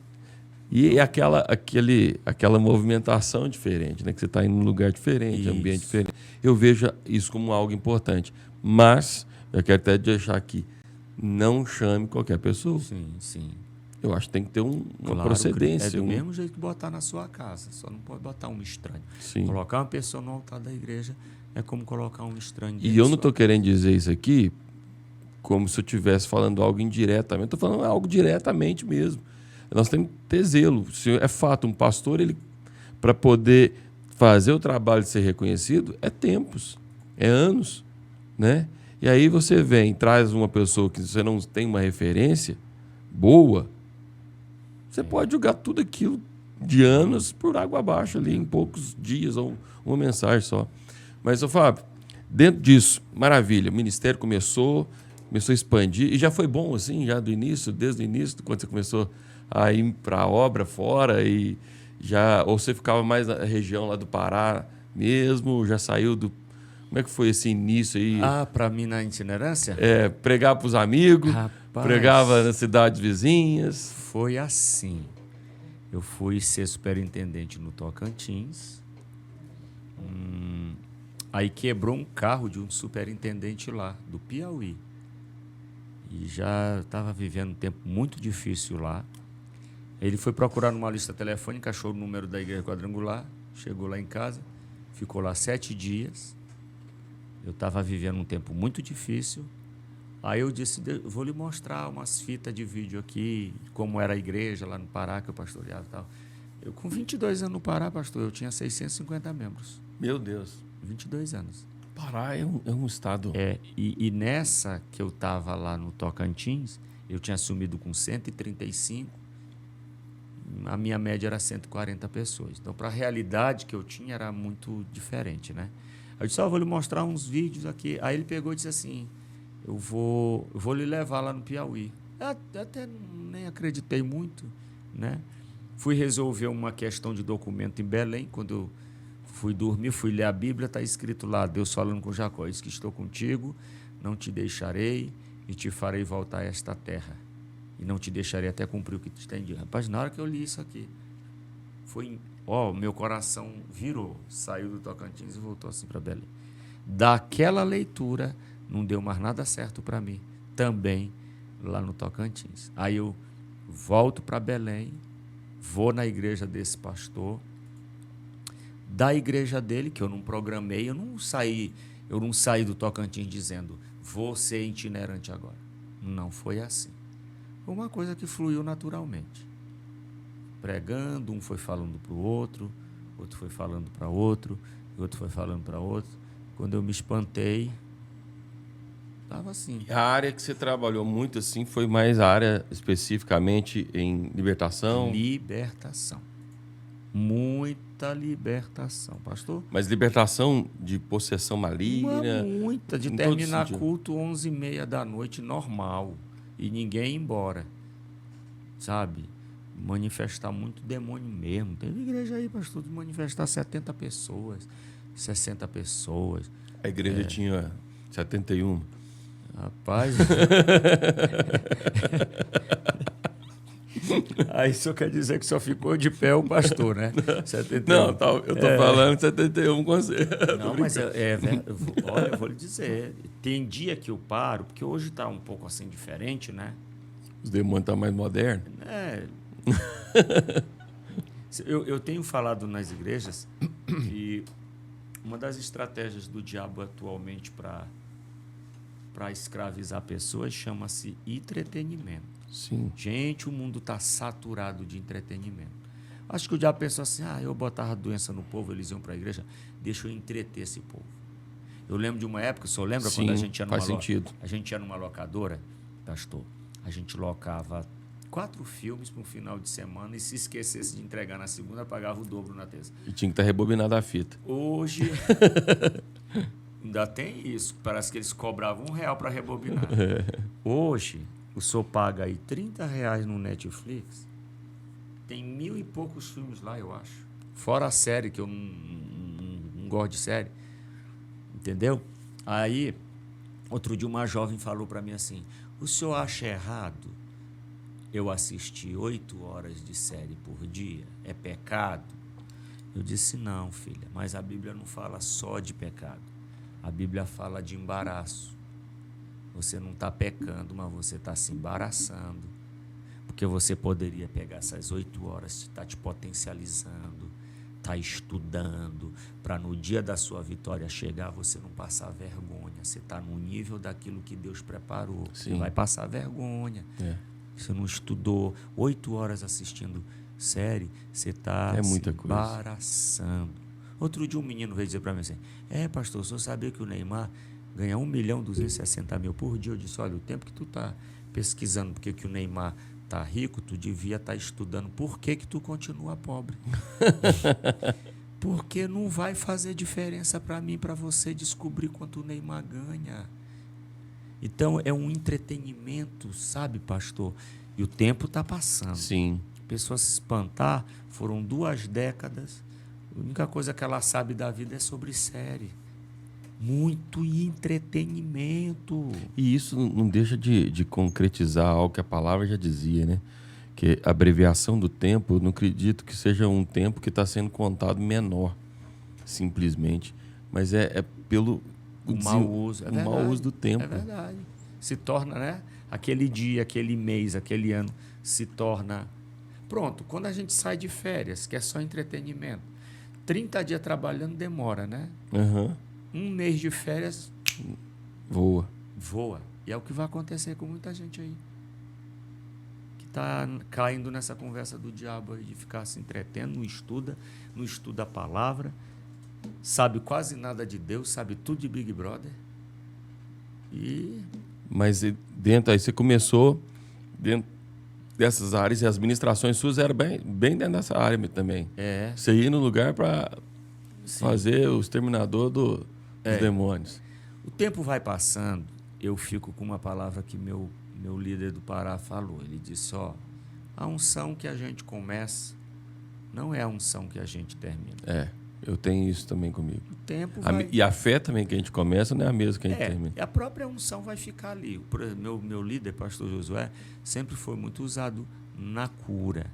E aquela movimentação diferente, né? Que você está em um lugar diferente, Isso. ambiente diferente. Eu vejo isso como algo importante. Mas, eu quero até deixar aqui, não chame qualquer pessoa. Sim, sim. Eu acho que tem que ter uma Claro, procedência. É do mesmo jeito que botar na sua casa, só não pode botar um estranho. Sim. Colocar uma pessoa no altar da igreja é como colocar um estranho. E eu não estou querendo dizer isso aqui como se eu estivesse falando algo indiretamente. Estou falando algo diretamente mesmo. Nós temos que ter zelo. É fato, um pastor, ele, para poder fazer o trabalho de ser reconhecido, é tempos, é anos, né? E aí você traz uma pessoa que você não tem uma referência boa, Você pode jogar tudo aquilo de anos por água abaixo ali em poucos dias ou uma mensagem só. Mas, ô Fábio, dentro disso, maravilha, o ministério começou a expandir e já foi bom assim, já do início, desde o início, quando você começou a ir para a obra fora e já, ou você ficava mais na região lá do Pará mesmo, já saiu do... Como é que foi esse início aí? Para mim na itinerância? Pregar para os amigos, Rapaz, pregava nas cidades vizinhas. foi assim. Eu fui ser superintendente no Tocantins. Aí quebrou um carro de um superintendente lá, do Piauí. E já estava vivendo um tempo muito difícil lá. Ele foi procurar numa lista telefônica, achou o número da igreja quadrangular, chegou lá em casa, ficou lá 7 dias. Eu estava vivendo um tempo muito difícil. Aí eu disse, vou lhe mostrar umas fitas de vídeo aqui, como era a igreja lá no Pará, que eu pastoreava e tal. Eu, com 22 anos no Pará, pastor, eu tinha 650 membros. Meu Deus. 22 anos. Pará é um estado... E nessa que eu estava lá no Tocantins, eu tinha assumido com 135, a minha média era 140 pessoas. Então, para a realidade que eu tinha, era muito diferente, né? Aí eu disse, vou lhe mostrar uns vídeos aqui. Aí ele pegou e disse assim, eu vou lhe levar lá no Piauí. Eu até nem acreditei muito, né? Fui resolver uma questão de documento em Belém. Quando eu fui dormir, fui ler a Bíblia, está escrito lá, Deus falando com Jacó, diz que estou contigo, não te deixarei e te farei voltar a esta terra. E não te deixarei até cumprir o que te tem dito. Rapaz, na hora que eu li isso aqui, meu coração virou, saiu do Tocantins e voltou assim para Belém. Daquela leitura, não deu mais nada certo para mim, também lá no Tocantins. Aí eu volto para Belém, vou na igreja desse pastor, da igreja dele, que eu não programei, eu não saí do Tocantins dizendo, vou ser itinerante agora. Não foi assim. Foi uma coisa que fluiu naturalmente. Pregando, um foi falando para o outro foi falando para outro foi falando para outro. Quando eu me espantei, estava assim. A área que você trabalhou muito assim foi mais a área especificamente em libertação? Libertação. Muita libertação, pastor. Mas libertação de possessão maligna? Muita, de terminar culto 11h30 da noite, normal. E ninguém ir embora. Sabe? Manifestar muito demônio mesmo. Teve igreja aí, pastor, de manifestar 70 pessoas, 60 pessoas. A igreja tinha 71. Rapaz... Aí isso quer dizer que só ficou de pé o pastor, né? 71. Não, eu tô falando 71 com você. Não, mas olha, eu vou lhe dizer, tem dia que eu paro, porque hoje está um pouco assim diferente, né? Os demônios estão mais modernos. Eu tenho falado nas igrejas que uma das estratégias do diabo atualmente para escravizar pessoas chama-se entretenimento. Sim. Gente, o mundo está saturado de entretenimento. Acho que o diabo pensou assim, eu botava doença no povo, eles iam para a igreja, deixa eu entreter esse povo. Eu lembro de uma época, o senhor lembra? Sim, quando a gente ia numa locadora, pastor, a gente locava 4 filmes para um final de semana e se esquecesse de entregar na segunda, pagava o dobro na terça. E tinha que estar rebobinada a fita. Hoje, ainda tem isso, parece que eles cobravam R$1 para rebobinar. Hoje... O senhor paga aí R$30 no Netflix, tem 1000 e poucos filmes lá, eu acho. Fora a série, que eu não gosto de série. Entendeu? Aí, outro dia uma jovem falou para mim assim, o senhor acha errado eu assistir 8 horas de série por dia? É pecado? Eu disse, não, filha, mas a Bíblia não fala só de pecado. A Bíblia fala de embaraço. Você não está pecando, mas você está se embaraçando. Porque você poderia pegar essas 8 horas, estar te potencializando, estar estudando, para no dia da sua vitória chegar, você não passar vergonha. Você está no nível daquilo que Deus preparou. Sim. Você vai passar vergonha. Você não estudou 8 horas assistindo série, você está se embaraçando. Outro dia um menino veio dizer para mim assim, pastor, o senhor sabia que o Neymar ganha 1.260.000 por dia? Eu disse, olha, o tempo que tu está pesquisando porque que o Neymar tá rico, tu devia estar estudando por que tu continua pobre. Porque não vai fazer diferença para mim, para você descobrir quanto o Neymar ganha. Então é um entretenimento, sabe, pastor? E o tempo está passando. Sim. A pessoa se espantar, foram 2 décadas. A única coisa que ela sabe da vida é sobre série. Muito entretenimento. E isso não deixa de concretizar algo que a palavra já dizia, né? Que a abreviação do tempo, eu não acredito que seja um tempo que está sendo contado menor, simplesmente. Mas é pelo O mau uso. o mau uso do tempo. É verdade. Se torna, né? Aquele dia, aquele mês, aquele ano se torna... Pronto, quando a gente sai de férias, que é só entretenimento, 30 dias trabalhando demora, né? Uhum. Um mês de férias... Voa. E é o que vai acontecer com muita gente aí. Que está caindo nessa conversa do diabo aí, de ficar se entretendo, não estuda a palavra, sabe quase nada de Deus, sabe tudo de Big Brother. Mas dentro, aí você começou dentro dessas áreas, e as ministrações suas eram bem dentro dessa área também. É. Você ia no lugar para fazer o exterminador dos demônios. O tempo vai passando, eu fico com uma palavra que meu líder do Pará falou. Ele disse, a unção que a gente começa não é a unção que a gente termina. Eu tenho isso também comigo. O tempo vai... E a fé também que a gente começa não é a mesma que a gente termina. A própria unção vai ficar ali. Meu líder, pastor Josué, sempre foi muito usado na cura.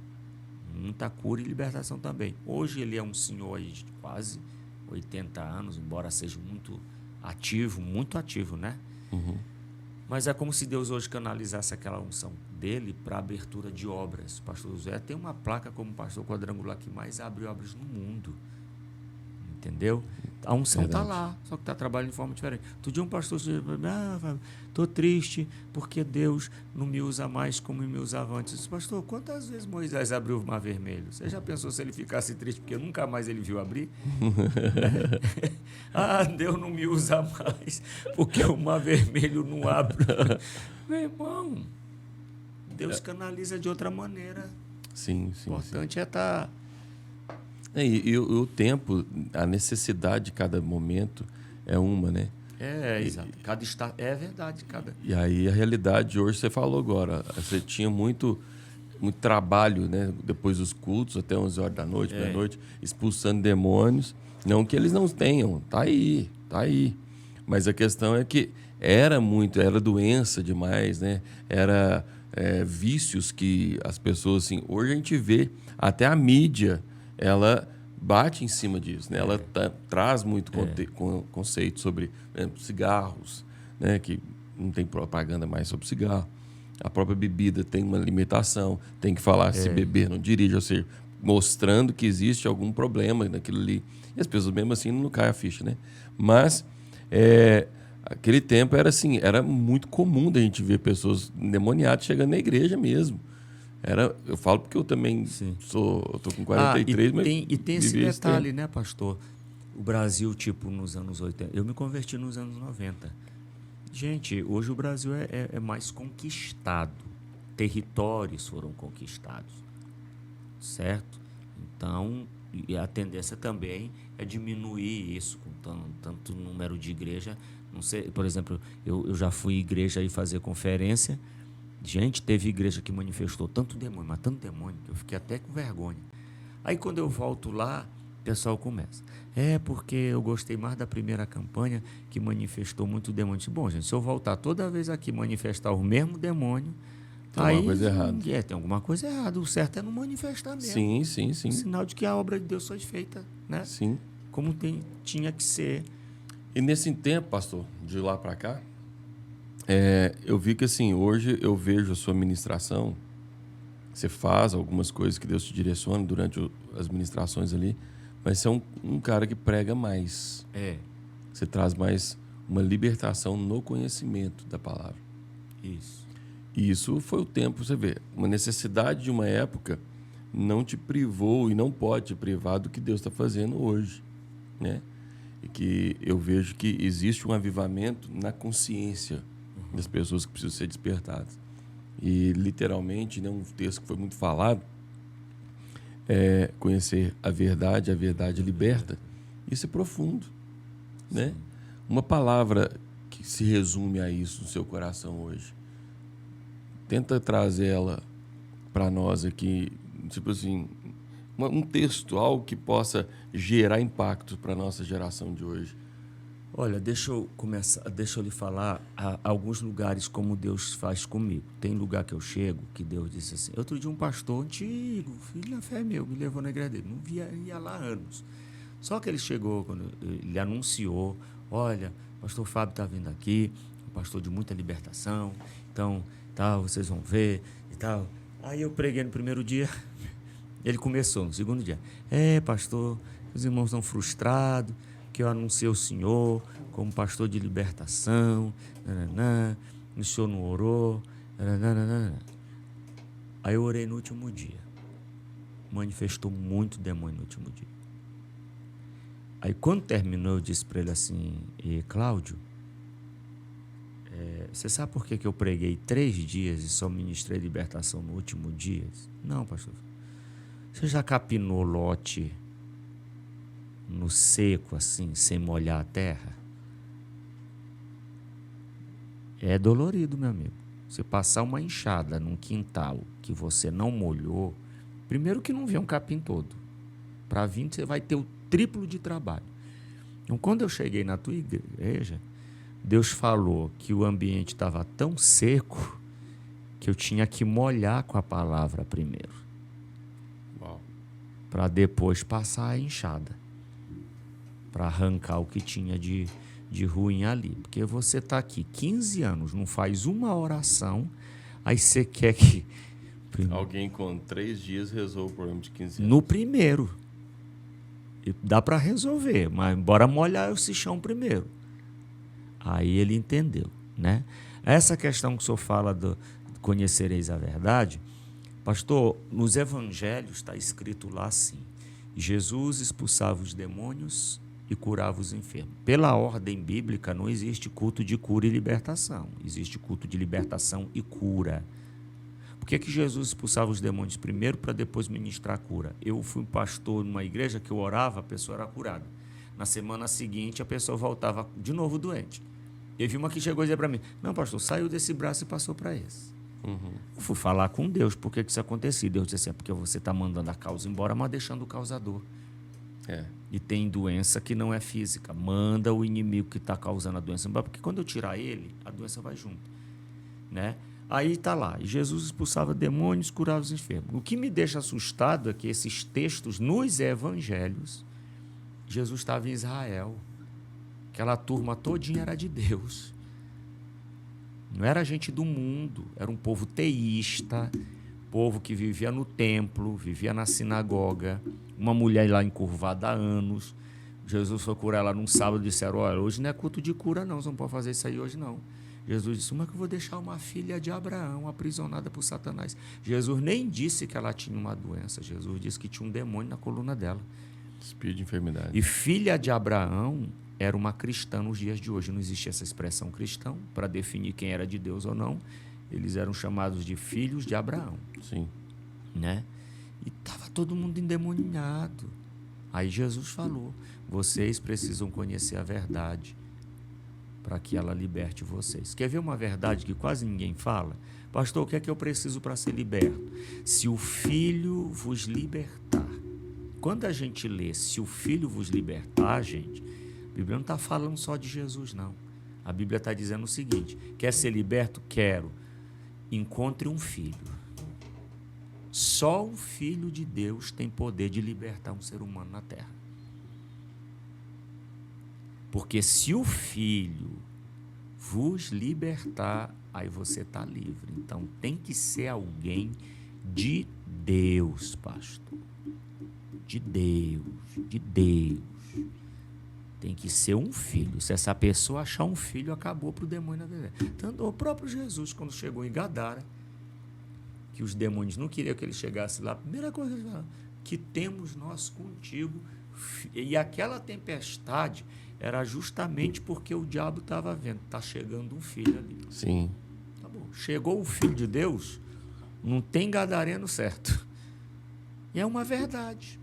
Muita cura e libertação também. Hoje ele é um senhor aí de quase 80 anos, embora seja muito ativo, né? Uhum. Mas é como se Deus hoje canalizasse aquela unção dele para abertura de obras. O pastor Josué tem uma placa como pastor quadrangular que mais abre obras no mundo. Entendeu? A unção está lá, só que está trabalhando de forma diferente. Outro dia um pastor disse, estou triste porque Deus não me usa mais como me usava antes. Eu disse, pastor, quantas vezes Moisés abriu o Mar Vermelho? Você já pensou se ele ficasse triste porque nunca mais ele viu abrir? Deus não me usa mais porque o Mar Vermelho não abre. Meu irmão, Deus canaliza de outra maneira. Sim. O importante é estar... E o tempo, a necessidade de cada momento é uma, né? Exato. Cada estado, é verdade. E aí a realidade hoje, você falou agora, você tinha muito trabalho, né? Depois dos cultos, até 11 horas da noite, meia-noite, expulsando demônios. Não que eles não tenham, tá aí. Mas a questão é que era doença demais, né? Era vícios que as pessoas, assim, hoje a gente vê, até a mídia, ela bate em cima disso, né? Ela traz muito conceito sobre, por exemplo, cigarros, né? Que não tem propaganda mais sobre cigarro. A própria bebida tem uma limitação, tem que falar se beber não dirige, ou seja, mostrando que existe algum problema naquilo ali. E as pessoas mesmo assim não caem a ficha, né? Mas aquele tempo era assim, era muito comum da gente ver pessoas endemoniadas chegando na igreja mesmo. Eu falo porque eu também eu tô com 43, mas... E tem esse detalhe, né, pastor? O Brasil, tipo, nos anos 80... Eu me converti nos anos 90. Gente, hoje o Brasil é mais conquistado. Territórios foram conquistados. Certo? Então, e a tendência também é diminuir isso com tanto número de igreja. Não sei, por exemplo, eu já fui à igreja e fazer conferência. Gente, teve igreja que manifestou tanto demônio, que eu fiquei até com vergonha. Aí quando eu volto lá, o pessoal começa. Porque eu gostei mais da primeira campanha, que manifestou muito demônio. Bom, gente, se eu voltar toda vez aqui manifestar o mesmo demônio, tem alguma coisa errada. Tem alguma coisa errada. O certo é não manifestar mesmo. Sim. Sinal de que a obra de Deus foi feita, né? Sim. Como tinha que ser. E nesse tempo, pastor, de lá para cá, eu vi que assim, hoje eu vejo a sua ministração, você faz algumas coisas que Deus te direciona durante as ministrações ali, mas você é um cara que prega mais. Você traz mais uma libertação no conhecimento da palavra. Isso. E isso foi o tempo, você vê, uma necessidade de uma época não te privou e não pode te privar do que Deus está fazendo hoje, né? E que eu vejo que existe um avivamento na consciência das pessoas que precisam ser despertadas. E, literalmente, né, um texto que foi muito falado, conhecer a verdade liberta. Isso é profundo, né? Uma palavra que se resume a isso no seu coração hoje. Tenta trazer ela para nós aqui, tipo assim, um texto, algo que possa gerar impacto para a nossa geração de hoje. Olha, deixa eu lhe falar alguns lugares como Deus faz comigo. Tem lugar que eu chego que Deus disse assim. Outro dia um pastor antigo, filho da fé meu, me levou na igreja dele. Não ia lá há anos. Só que ele chegou, quando ele anunciou, olha, o pastor Fábio está vindo aqui, um pastor de muita libertação, então, tal, vocês vão ver e tal. Aí eu preguei no primeiro dia, ele começou no segundo dia. Pastor, os irmãos estão frustrados, que eu anunciei o senhor como pastor de libertação, nananã, o senhor não orou, nananã. Aí eu orei no último dia. Manifestou muito demônio no último dia. Aí quando terminou, eu disse para ele assim, Cláudio, você sabe por que eu preguei 3 dias e só ministrei libertação no último dia? Não, pastor. Você já capinou lote no seco, assim, sem molhar a terra? É dolorido, meu amigo. Você passar uma enxada num quintal que você não molhou, primeiro que não vem um capim todo. Para vir, você vai ter o triplo de trabalho. Então, quando eu cheguei na tua igreja, Deus falou que o ambiente estava tão seco que eu tinha que molhar com a palavra primeiro. Para depois passar a enxada. Para arrancar o que tinha de ruim ali. Porque você está aqui 15 anos, não faz uma oração, aí você quer que... Alguém com 3 dias resolve o problema de 15 anos. No primeiro. E dá para resolver, mas bora molhar esse chão primeiro. Aí ele entendeu, né? Essa questão que o senhor fala do conhecereis a verdade, pastor, nos evangelhos está escrito lá assim, Jesus expulsava os demônios e curava os enfermos. Pela ordem bíblica não existe culto de cura e libertação, existe culto de libertação e cura. Por que Jesus expulsava os demônios primeiro para depois ministrar a cura? Eu fui pastor numa igreja que eu orava, a pessoa era curada. Na semana seguinte, a pessoa voltava de novo doente. Eu vi uma que chegou e dizia para mim, não, pastor, saiu desse braço e passou para esse. Eu fui falar com Deus, por que isso acontecia? Deus disse assim, porque você está mandando a causa embora, mas deixando o causador. E tem doença que não é física. Manda o inimigo que está causando a doença embora, porque quando eu tirar ele, a doença vai junto. Né? Aí está lá, e Jesus expulsava demônios, curava os enfermos. O que me deixa assustado é que esses textos nos evangelhos, Jesus estava em Israel. Aquela turma todinha era de Deus. Não era gente do mundo, era um povo teísta, povo que vivia no templo, vivia na sinagoga, uma mulher lá encurvada há anos. Jesus foi curar ela num sábado e disseram, olha, hoje não é culto de cura não, você não pode fazer isso aí hoje não. Jesus disse, como é que eu vou deixar uma filha de Abraão aprisionada por Satanás? Jesus nem disse que ela tinha uma doença, Jesus disse que tinha um demônio na coluna dela. Espírito de enfermidade. E filha de Abraão era uma cristã nos dias de hoje. Não existia essa expressão cristão para definir quem era de Deus ou não. Eles eram chamados de filhos de Abraão. Sim. Né? E estava todo mundo endemoniado. Aí Jesus falou, vocês precisam conhecer a verdade para que ela liberte vocês. Quer ver uma verdade que quase ninguém fala? Pastor, o que é que eu preciso para ser liberto? Se o Filho vos libertar. Quando a gente lê se o Filho vos libertar, gente, a Bíblia não está falando só de Jesus, não. A Bíblia está dizendo o seguinte, quer ser liberto? Quero. Encontre um filho. Só o Filho de Deus tem poder de libertar um ser humano na terra. Porque se o Filho vos libertar, aí você está livre. Então tem que ser alguém de Deus, pastor. De Deus, de Deus. Tem que ser um filho. Se essa pessoa achar um filho, acabou para o demônio. Tanto o próprio Jesus, quando chegou em Gadara, que os demônios não queriam que ele chegasse lá, a primeira coisa que ele falou, que temos nós contigo. E aquela tempestade era justamente porque o diabo estava vendo, está chegando um filho ali. Sim. Tá bom, chegou o Filho de Deus, não tem gadareno certo. E é uma verdade.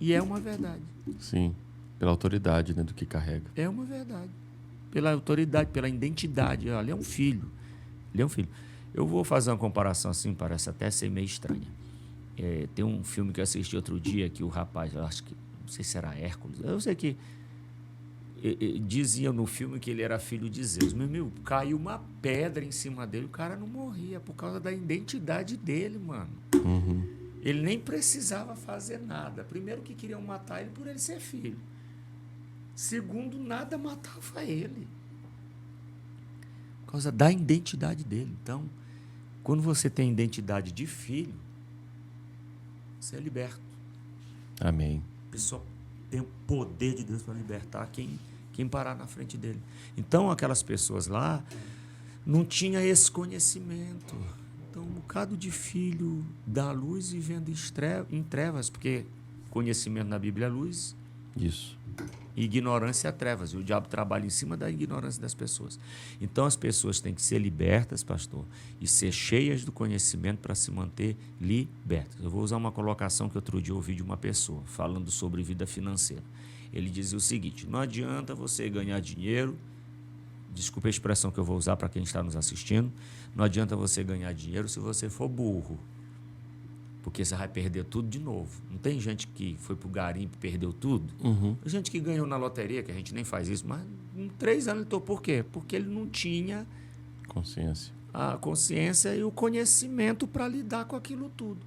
E é uma verdade. Sim, pela autoridade, né, do que carrega. É uma verdade. Pela autoridade, pela identidade. Olha, ele é um filho. Ele é um filho. Eu vou fazer uma comparação assim, parece até ser meio estranha. Tem um filme que eu assisti outro dia que o rapaz, eu acho que, não sei se era Hércules, eu sei que dizia no filme que ele era filho de Zeus. Meu, caiu uma pedra em cima dele, o cara não morria por causa da identidade dele, mano. Uhum. Ele nem precisava fazer nada. Primeiro que queriam matar ele por ele ser filho. Segundo, nada matava ele. Por causa da identidade dele. Então, quando você tem identidade de filho, você é liberto. Amém. A pessoa tem o poder de Deus para libertar quem parar na frente dele. Então, aquelas pessoas lá não tinham esse conhecimento. Então, um bocado de filho da luz vivendo em trevas, porque conhecimento na Bíblia é luz. Isso. E ignorância é trevas. E o diabo trabalha em cima da ignorância das pessoas. Então, as pessoas têm que ser libertas, pastor, e ser cheias do conhecimento para se manter libertas. Eu vou usar uma colocação que outro dia eu ouvi de uma pessoa, falando sobre vida financeira. Ele dizia o seguinte: não adianta você ganhar dinheiro, desculpa a expressão que eu vou usar para quem está nos assistindo, não adianta você ganhar dinheiro se você for burro, porque você vai perder tudo de novo. Não tem gente que foi pro garimpo e perdeu tudo? Uhum. Tem gente que ganhou na loteria, que a gente nem faz isso, mas em 3 anos ele tô. Por quê? Porque ele não tinha Consciência. a consciência e o conhecimento para lidar com aquilo tudo.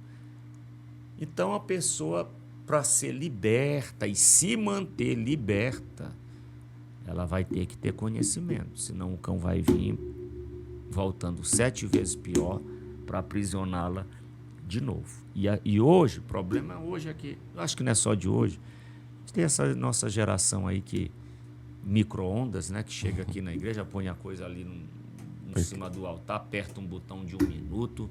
Então, a pessoa, para ser liberta e se manter liberta, ela vai ter que ter conhecimento, senão o cão vai vir voltando 7 vezes pior para aprisioná-la de novo. E hoje, o problema hoje é que, eu acho que não é só de hoje, tem essa nossa geração aí que micro-ondas, né, que chega aqui na igreja, põe a coisa ali em cima do altar, aperta um botão de 1 minuto,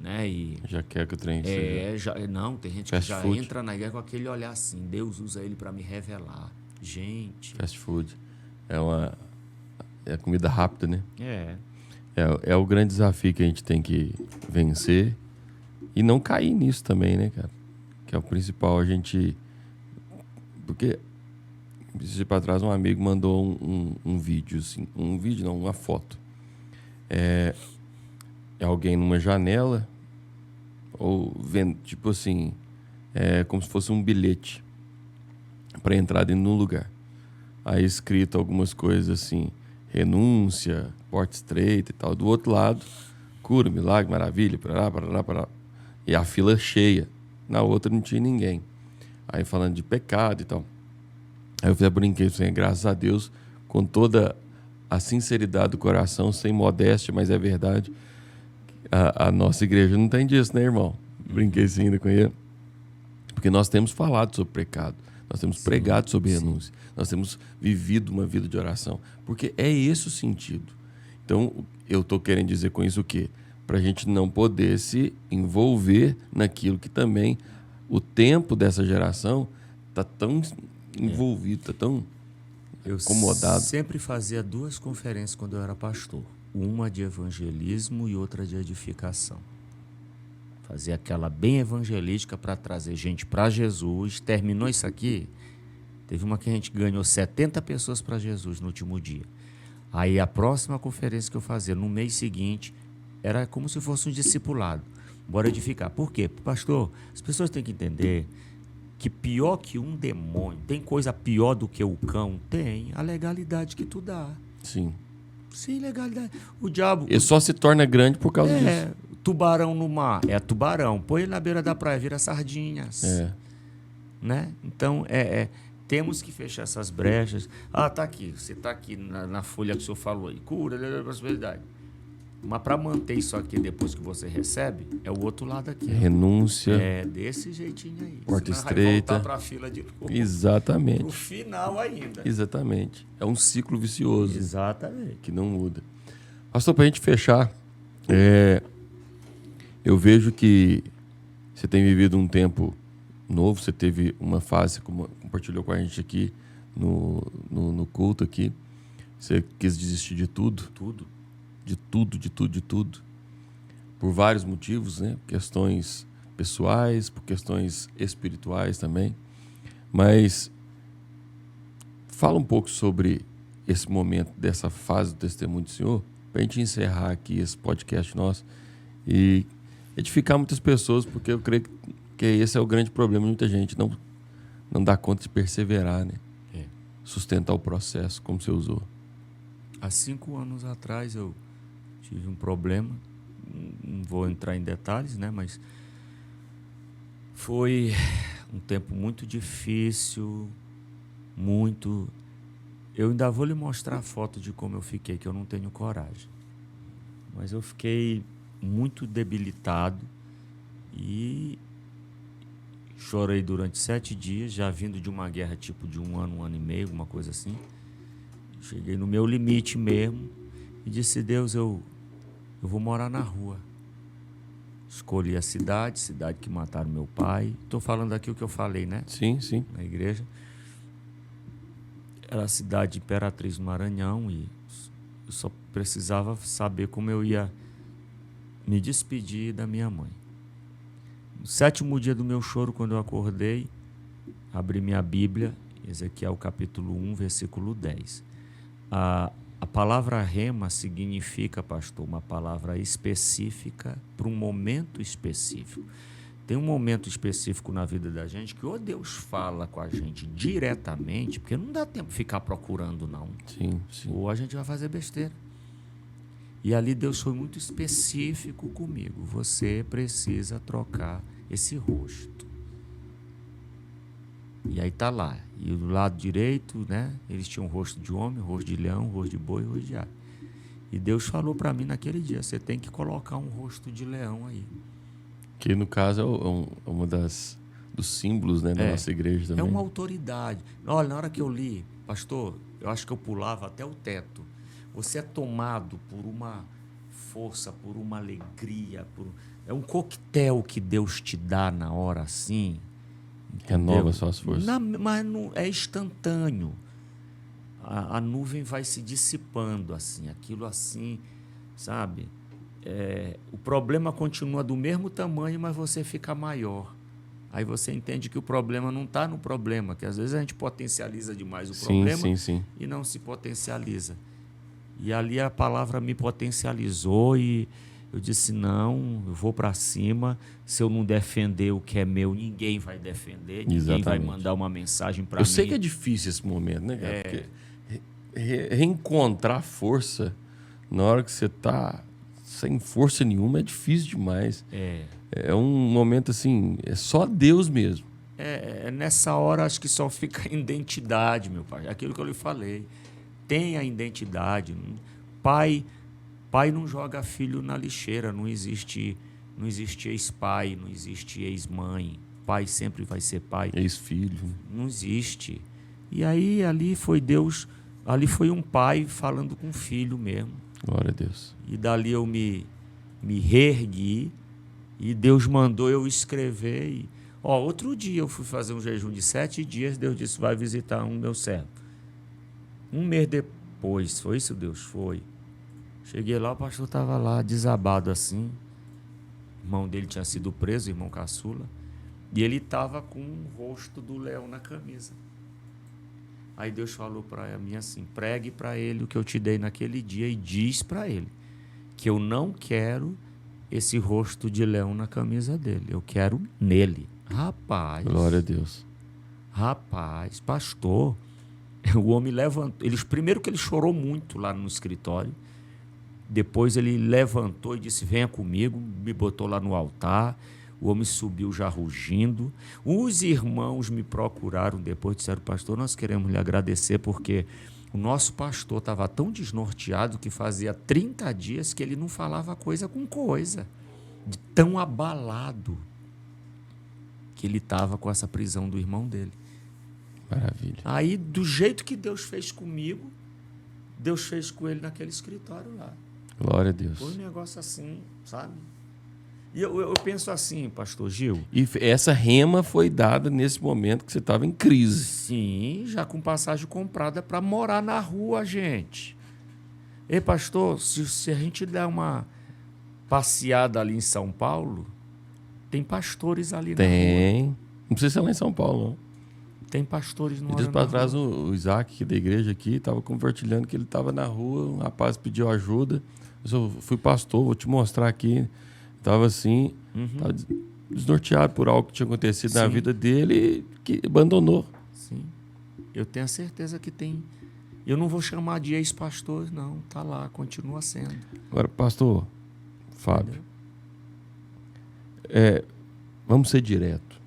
né, e Já quer que o trem seja. não, tem gente Fast que já food. entra na igreja com aquele olhar assim, Deus usa ele para me revelar. Gente, Fast food. É comida rápida, né? é É o grande desafio que a gente tem que vencer e não cair nisso também, né, cara? Que é o principal, a gente... Porque, esse dia pra trás, um amigo mandou um vídeo, assim, uma foto. É alguém numa janela, ou vendo, tipo assim, como se fosse um bilhete para entrar dentro de um lugar. Aí escrito algumas coisas assim, renúncia, porta estreita e tal. Do outro lado, cura, milagre, maravilha, parará. E a fila cheia. Na outra não tinha ninguém. Aí falando de pecado e tal. Aí eu fiz a brinquedo, assim, graças a Deus, com toda a sinceridade do coração, sem modéstia, mas é verdade. A nossa igreja não tem disso, né, irmão? Brinquei assim ainda com ele. Porque nós temos falado sobre pecado. Nós temos pregado sobre renúncia. Nós temos vivido uma vida de oração. Porque é esse o sentido. Então, eu estou querendo dizer com isso o quê? Para a gente não poder se envolver naquilo que também o tempo dessa geração está tão envolvido, está tão acomodado. Eu sempre fazia 2 conferências quando eu era pastor. Uma de evangelismo e outra de edificação. Fazia aquela bem evangelística para trazer gente para Jesus. Terminou isso aqui, teve uma que a gente ganhou 70 pessoas para Jesus no último dia. Aí a próxima conferência que eu fazia, no mês seguinte, era como se fosse um discipulado. Bora edificar. Por quê? Pastor, as pessoas têm que entender que pior que um demônio, tem coisa pior do que o cão? Tem a legalidade que tu dá. Sim. Sim, legalidade. O diabo... Ele só se torna grande por causa disso. Tubarão no mar, é tubarão. Põe ele na beira da praia, vira sardinhas. Né? Então, temos que fechar essas brechas. Tá aqui, você está aqui na folha que o senhor falou aí. Cura, possibilidade. Mas para manter isso aqui depois que você recebe, é o outro lado aqui. Renúncia. É desse jeitinho aí. Porta Senão estreita. vai voltar para a fila de novo. Exatamente. No final ainda. Exatamente. É um ciclo vicioso. Exatamente. Que não muda. Pastor, para a gente fechar, eu vejo que você tem vivido um tempo novo, você teve uma fase, como compartilhou com a gente aqui no culto aqui, você quis desistir de tudo. Tudo. de tudo, por vários motivos, né? Questões pessoais, por questões espirituais também. Mas fala um pouco sobre esse momento, dessa fase do testemunho do Senhor, para a gente encerrar aqui esse podcast nosso e edificar muitas pessoas, porque eu creio que esse é o grande problema de muita gente, não dá conta de perseverar, né? Sustentar o processo, como você usou. Há 5 anos atrás eu tive um problema, não vou entrar em detalhes, né? Mas foi um tempo muito difícil, muito... Eu ainda vou lhe mostrar a foto de como eu fiquei, que eu não tenho coragem. Mas eu fiquei muito debilitado e chorei durante 7 dias, já vindo de uma guerra tipo de 1 ano, 1 ano e meio, alguma coisa assim. Cheguei no meu limite mesmo e disse: Deus, eu vou morar na rua. Escolhi a cidade que mataram meu pai. Estou falando aqui o que eu falei, né? Sim, sim. Na igreja. Era a cidade de Imperatriz, no Maranhão, e eu só precisava saber como eu ia me despedir da minha mãe. No 7º dia do meu choro, quando eu acordei, abri minha Bíblia, Ezequiel capítulo 1, versículo 10. A palavra rema significa, pastor, uma palavra específica para um momento específico. Tem um momento específico na vida da gente que ou Deus fala com a gente diretamente, porque não dá tempo de ficar procurando, não. Sim, sim. Ou a gente vai fazer besteira. E ali Deus foi muito específico comigo. Você precisa trocar esse rosto. E aí tá lá. E do lado direito, né? Eles tinham rosto de homem, rosto de leão, rosto de boi, rosto de ave. E Deus falou para mim naquele dia: você tem que colocar um rosto de leão aí. Que no caso é uma dos símbolos, né, da nossa igreja também. É uma autoridade. Olha, na hora que eu li, pastor, eu acho que eu pulava até o teto. Você é tomado por uma força, por uma alegria. É um coquetel que Deus te dá na hora assim. Renova suas forças. Mas não, é instantâneo. A nuvem vai se dissipando assim, aquilo assim, sabe? O problema continua do mesmo tamanho, mas você fica maior. Aí você entende que o problema não está no problema, que às vezes a gente potencializa demais o problema e não se potencializa. E ali a palavra me potencializou e eu disse: não, eu vou para cima. Se eu não defender o que é meu, ninguém vai defender, ninguém vai mandar uma mensagem para mim. Eu sei que é difícil esse momento, né, cara? Porque reencontrar força na hora que você está sem força nenhuma é difícil demais. É um momento assim, é só Deus mesmo. Nessa hora acho que só fica a identidade, meu pai. Aquilo que eu lhe falei. Tenha identidade. Pai não joga filho na lixeira. Não existe ex-pai, não existe ex-mãe. Pai sempre vai ser pai. Ex-filho. Não existe. E aí ali foi Deus, ali foi um pai falando com um filho mesmo. Glória a Deus. E dali eu me reergui e Deus mandou eu escrever. Outro dia eu fui fazer um jejum de 7 dias, Deus disse: vai visitar um meu servo. 1 mês depois, foi isso, Deus? Foi. Cheguei lá, o pastor estava lá, desabado assim. O irmão dele tinha sido preso, o irmão caçula. E ele estava com o rosto do leão na camisa. Aí Deus falou para mim assim: pregue para ele o que eu te dei naquele dia e diz para ele que eu não quero esse rosto de leão na camisa dele. Eu quero nele. Rapaz. Glória a Deus. Rapaz, pastor... O homem levantou. Primeiro que ele chorou muito lá no escritório. Depois ele levantou e disse: venha comigo. Me botou lá no altar. O homem subiu já rugindo. Os irmãos me procuraram depois, disseram: pastor, nós queremos lhe agradecer porque o nosso pastor estava tão desnorteado que fazia 30 dias que ele não falava coisa com coisa. De tão abalado que ele estava com essa prisão do irmão dele. Maravilha. Aí, do jeito que Deus fez comigo, Deus fez com ele naquele escritório lá. Glória a Deus. Foi um negócio assim, sabe? E eu penso assim, pastor Gil... E essa rema foi dada nesse momento que você estava em crise. Sim, já com passagem comprada para morar na rua, gente. Ei, pastor, se a gente der uma passeada ali em São Paulo, tem pastores ali na rua. Tem. Não precisa ser lá em São Paulo, não. Tem pastores no E dias para trás, o Isaac, que é da igreja aqui, estava compartilhando que ele estava na rua, um rapaz pediu ajuda. Eu fui pastor, vou te mostrar aqui. Estava assim, tava desnorteado por algo que tinha acontecido na vida dele e que abandonou. Sim. Eu tenho a certeza que tem. Eu não vou chamar de ex-pastor, não. Tá lá, continua sendo. Agora, pastor Fábio, vamos ser direto.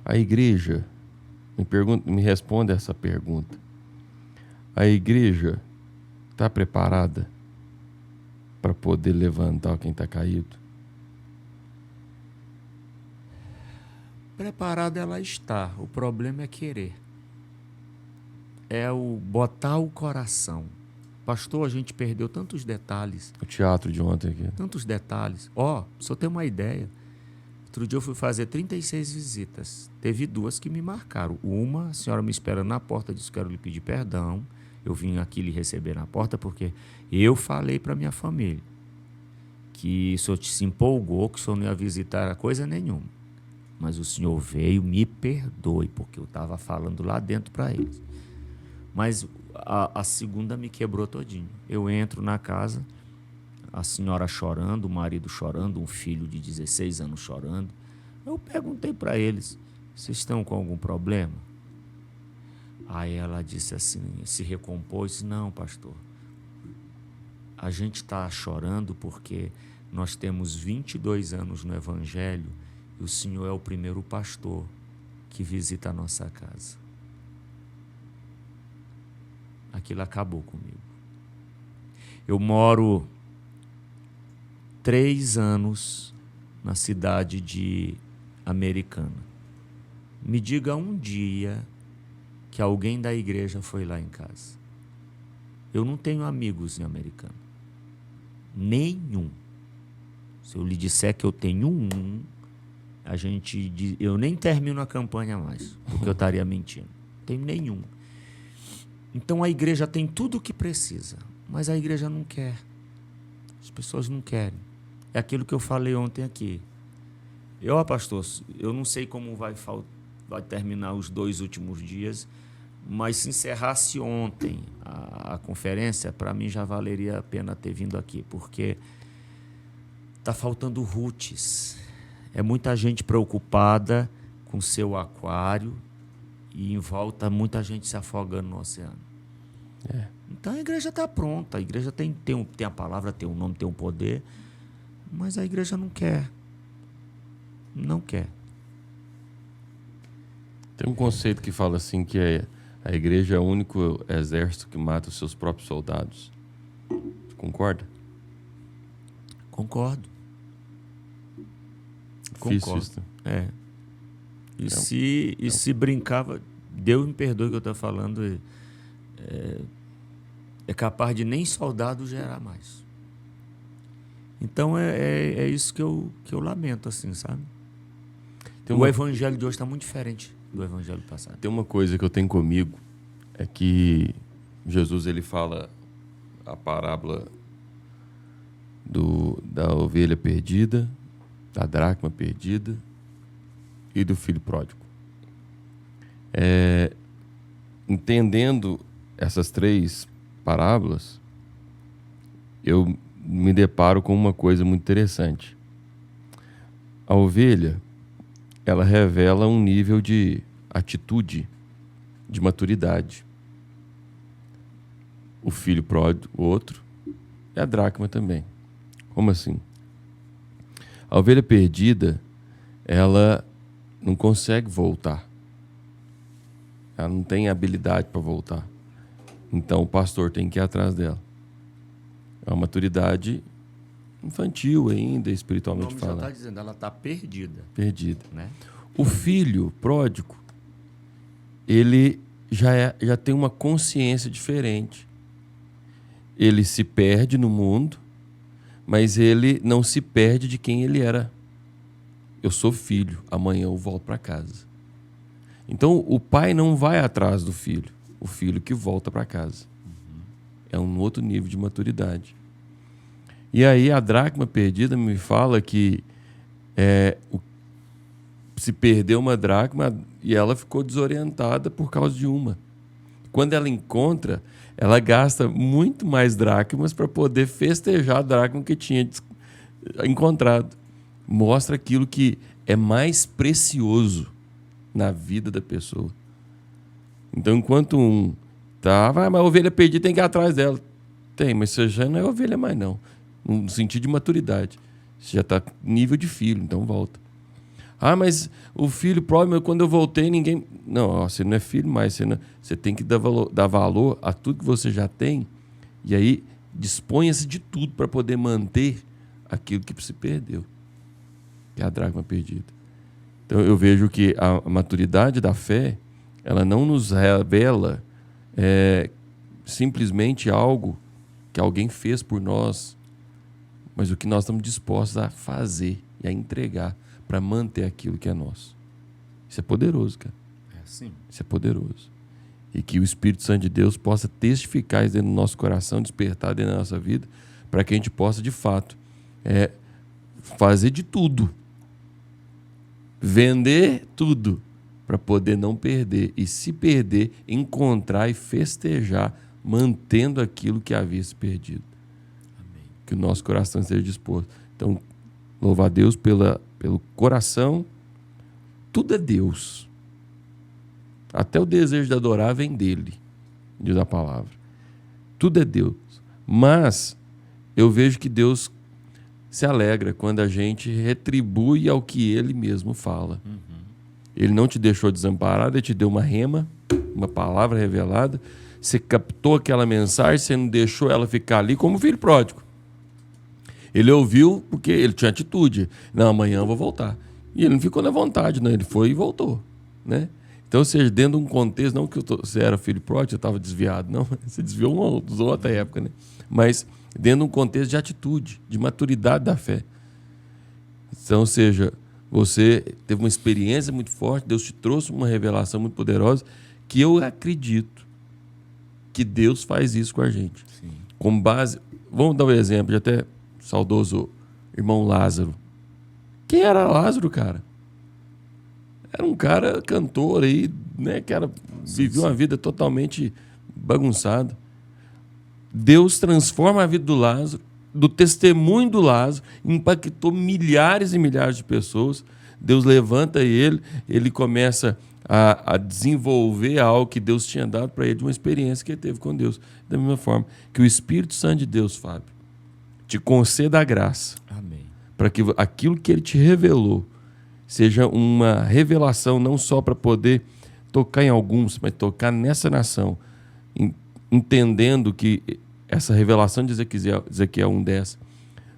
A igreja, me responde essa pergunta. A igreja está preparada para poder levantar quem está caído? Preparada ela está. O problema é querer. É o botar o coração. Pastor, a gente perdeu tantos detalhes. O teatro de ontem aqui. Tantos detalhes. Só ter uma ideia. Outro dia eu fui fazer 36 visitas. Teve 2 que me marcaram. Uma, a senhora me espera na porta, disse: quero lhe pedir perdão. Eu vim aqui lhe receber na porta porque eu falei para minha família que o senhor se empolgou, que o senhor não ia visitar coisa nenhuma. Mas o senhor veio, me perdoe, porque eu estava falando lá dentro para eles. Mas a segunda me quebrou todinho. Eu entro na casa, a senhora chorando, o marido chorando, um filho de 16 anos chorando. Eu perguntei para eles: vocês estão com algum problema? Aí ela disse assim, se recompôs: não, pastor, a gente está chorando porque nós temos 22 anos no Evangelho e o senhor é o primeiro pastor que visita a nossa casa. Aquilo acabou comigo. Eu moro 3 anos na cidade de Americana. Me diga um dia que alguém da igreja foi lá em casa. Eu não tenho amigos em Americana. Nenhum. Se eu lhe disser que eu tenho um, eu nem termino a campanha mais, porque eu estaria mentindo. Não tenho nenhum. Então a igreja tem tudo o que precisa, mas a igreja não quer. As pessoas não querem. É aquilo que eu falei ontem aqui. Pastor, eu não sei como vai terminar os 2 últimos dias, mas se encerrasse ontem a conferência, para mim já valeria a pena ter vindo aqui, porque está faltando roots. É muita gente preocupada com seu aquário e em volta muita gente se afogando no oceano. Então a igreja está pronta, a igreja tem a palavra, tem um nome, tem um poder, mas a igreja não quer. Não quer. Tem um conceito que fala assim que a igreja é o único exército que mata os seus próprios soldados. Você concorda? Concordo. Difícil isso. E se brincava, Deus me perdoe o que eu estou falando, é capaz de nem soldado gerar mais. Então é isso que eu lamento, assim, sabe? O evangelho de hoje está muito diferente do evangelho passado. Tem uma coisa que eu tenho comigo, é que Jesus ele fala a parábola da ovelha perdida, da dracma perdida e do filho pródigo. Entendendo essas 3 parábolas, eu me deparo com uma coisa muito interessante. A ovelha, ela revela um nível de atitude, de maturidade. O filho pródigo, o outro, e a dracma também. Como assim? A ovelha perdida, ela não consegue voltar. Ela não tem habilidade para voltar. Então o pastor tem que ir atrás dela. É uma maturidade infantil ainda, espiritualmente falando. O nome já está dizendo, ela está perdida. Perdida. Né? O filho pródigo, ele já tem uma consciência diferente. Ele se perde no mundo, mas ele não se perde de quem ele era. Eu sou filho, amanhã eu volto para casa. Então o pai não vai atrás do filho, o filho que volta para casa. É um outro nível de maturidade. E aí a dracma perdida me fala que se perdeu uma dracma e ela ficou desorientada por causa de uma. Quando ela encontra, ela gasta muito mais dracmas para poder festejar a dracma que tinha encontrado. Mostra aquilo que é mais precioso na vida da pessoa. Então, enquanto um mas a ovelha perdida tem que ir atrás dela. Tem, mas você já não é ovelha mais, não. No sentido de maturidade. Você já está nível de filho, então volta. Mas o filho próximo, quando eu voltei, ninguém... Não, você não é filho mais. Você tem que dar valor a tudo que você já tem. E aí, disponha-se de tudo para poder manter aquilo que se perdeu. Que é a dracma perdida. Então, eu vejo que a maturidade da fé, ela não nos revela simplesmente algo que alguém fez por nós, mas o que nós estamos dispostos a fazer e a entregar para manter aquilo que é nosso. Isso é poderoso, cara. Sim. Isso é poderoso. E que o Espírito Santo de Deus possa testificar isso dentro do nosso coração, despertar dentro da nossa vida, para que a gente possa, de fato, fazer de tudo. Vender tudo para poder não perder. E se perder, encontrar e festejar, mantendo aquilo que havia se perdido. Amém. Que o nosso coração esteja disposto. Então, louva a Deus pelo coração. Tudo é Deus. Até o desejo de adorar vem dele, diz a palavra. Tudo é Deus. Mas eu vejo que Deus se alegra quando a gente retribui ao que ele mesmo fala. Ele não te deixou desamparado, ele te deu uma rema, uma palavra revelada. Você captou aquela mensagem, você não deixou ela ficar ali como filho pródigo. Ele ouviu porque ele tinha atitude. Não, amanhã eu vou voltar. E ele não ficou na vontade, não. Ele foi e voltou, né? Então, ou seja, dentro de um contexto, não que você era filho pródigo, você estava desviado, não. Você desviou uma outra época, né? Mas dentro de um contexto de atitude, de maturidade da fé. Então, ou seja, você teve uma experiência muito forte, Deus te trouxe uma revelação muito poderosa, que eu acredito que Deus faz isso com a gente. Sim. Com base... Vamos dar um exemplo de até saudoso irmão Lázaro. Quem era Lázaro, cara? Era um cara cantor aí, né? Que vivia uma vida totalmente bagunçada. Deus transforma a vida do Lázaro, do testemunho do Lázaro, impactou milhares e milhares de pessoas. Deus levanta ele começa a desenvolver algo que Deus tinha dado para ele, de uma experiência que ele teve com Deus. Da mesma forma que o Espírito Santo de Deus, Fábio, te conceda a graça. Amém. Para que aquilo que ele te revelou seja uma revelação não só para poder tocar em alguns, mas tocar nessa nação, entendendo que essa revelação de Ezequiel 1:10,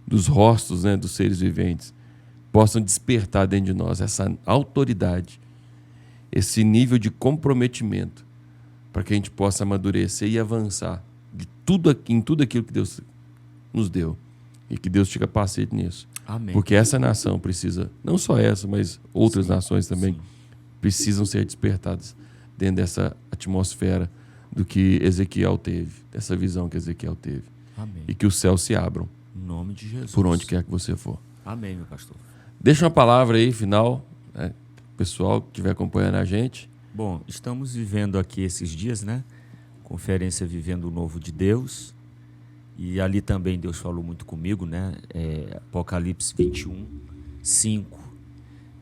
dos rostos, né, dos seres viventes, possam despertar dentro de nós essa autoridade, esse nível de comprometimento, para que a gente possa amadurecer e avançar em tudo aquilo que Deus nos deu. E que Deus te capacite nisso. Amém. Porque essa nação precisa, não só essa, mas outras nações também, precisam ser despertadas dentro dessa atmosfera do que Ezequiel teve, dessa visão que Ezequiel teve. Amém. E que os céus se abram. Em nome de Jesus. Por onde quer que você for. Amém, meu pastor. Deixa uma palavra aí, final, né? Pessoal que estiver acompanhando a gente. Bom, estamos vivendo aqui esses dias, né? Conferência Vivendo o Novo de Deus. E ali também Deus falou muito comigo, né? Apocalipse 21:5.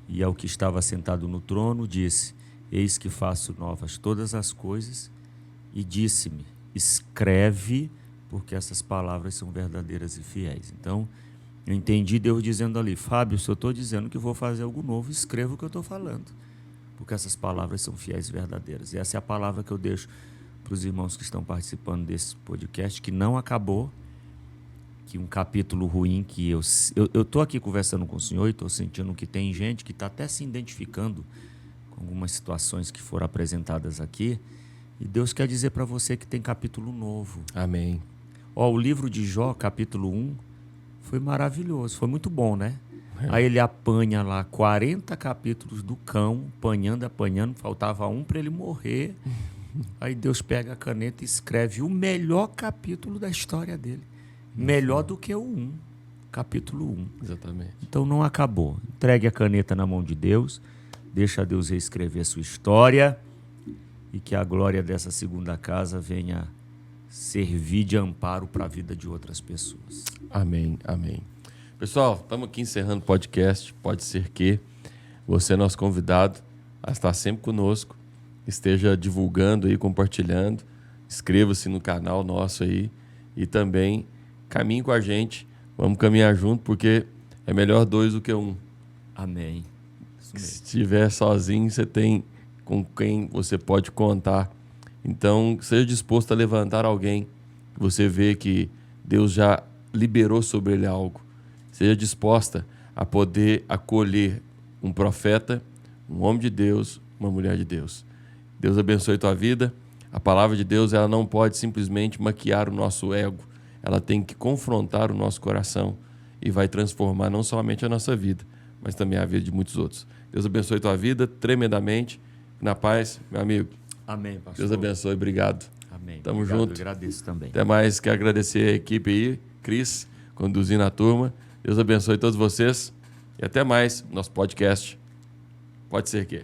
E ao que estava sentado no trono disse: Eis que faço novas todas as coisas. E disse-me: escreve, porque essas palavras são verdadeiras e fiéis. Então, eu entendi Deus dizendo ali: Fábio, se eu estou dizendo que vou fazer algo novo, escreva o que eu estou falando, porque essas palavras são fiéis e verdadeiras. E essa é a palavra que eu deixo para os irmãos que estão participando desse podcast, que não acabou, que um capítulo ruim que eu estou aqui conversando com o senhor e estou sentindo que tem gente que está até se identificando com algumas situações que foram apresentadas aqui, e Deus quer dizer para você que tem capítulo novo. Amém. O livro de Jó, capítulo 1, foi maravilhoso, foi muito bom, né? Aí ele apanha lá 40 capítulos do cão, apanhando, faltava um para ele morrer. Aí Deus pega a caneta e escreve o melhor capítulo da história dele. Melhor do que o 1, capítulo 1. Exatamente. Então não acabou. Entregue a caneta na mão de Deus, deixa Deus reescrever a sua história e que a glória dessa segunda casa venha servir de amparo para a vida de outras pessoas. Amém, amém. Pessoal, estamos aqui encerrando o podcast. Pode ser que você é nosso convidado a estar sempre conosco, esteja divulgando aí, compartilhando, inscreva-se no canal nosso aí e também caminhe com a gente. Vamos caminhar junto porque é melhor 2 do que 1. Amém. Se estiver sozinho, você tem com quem você pode contar. Então, seja disposto a levantar alguém que você vê que Deus já liberou sobre ele algo. Seja disposta a poder acolher um profeta, um homem de Deus, uma mulher de Deus. Deus abençoe tua vida. A palavra de Deus, ela não pode simplesmente maquiar o nosso ego. Ela tem que confrontar o nosso coração e vai transformar não somente a nossa vida, mas também a vida de muitos outros. Deus abençoe tua vida tremendamente. Na paz, meu amigo. Amém, pastor. Deus abençoe. Obrigado. Amém. Tamo Obrigado, junto. eu agradeço também. Até mais. Quero agradecer a equipe aí, Cris, conduzindo a turma. Deus abençoe todos vocês. E até mais, nosso podcast. Pode ser que.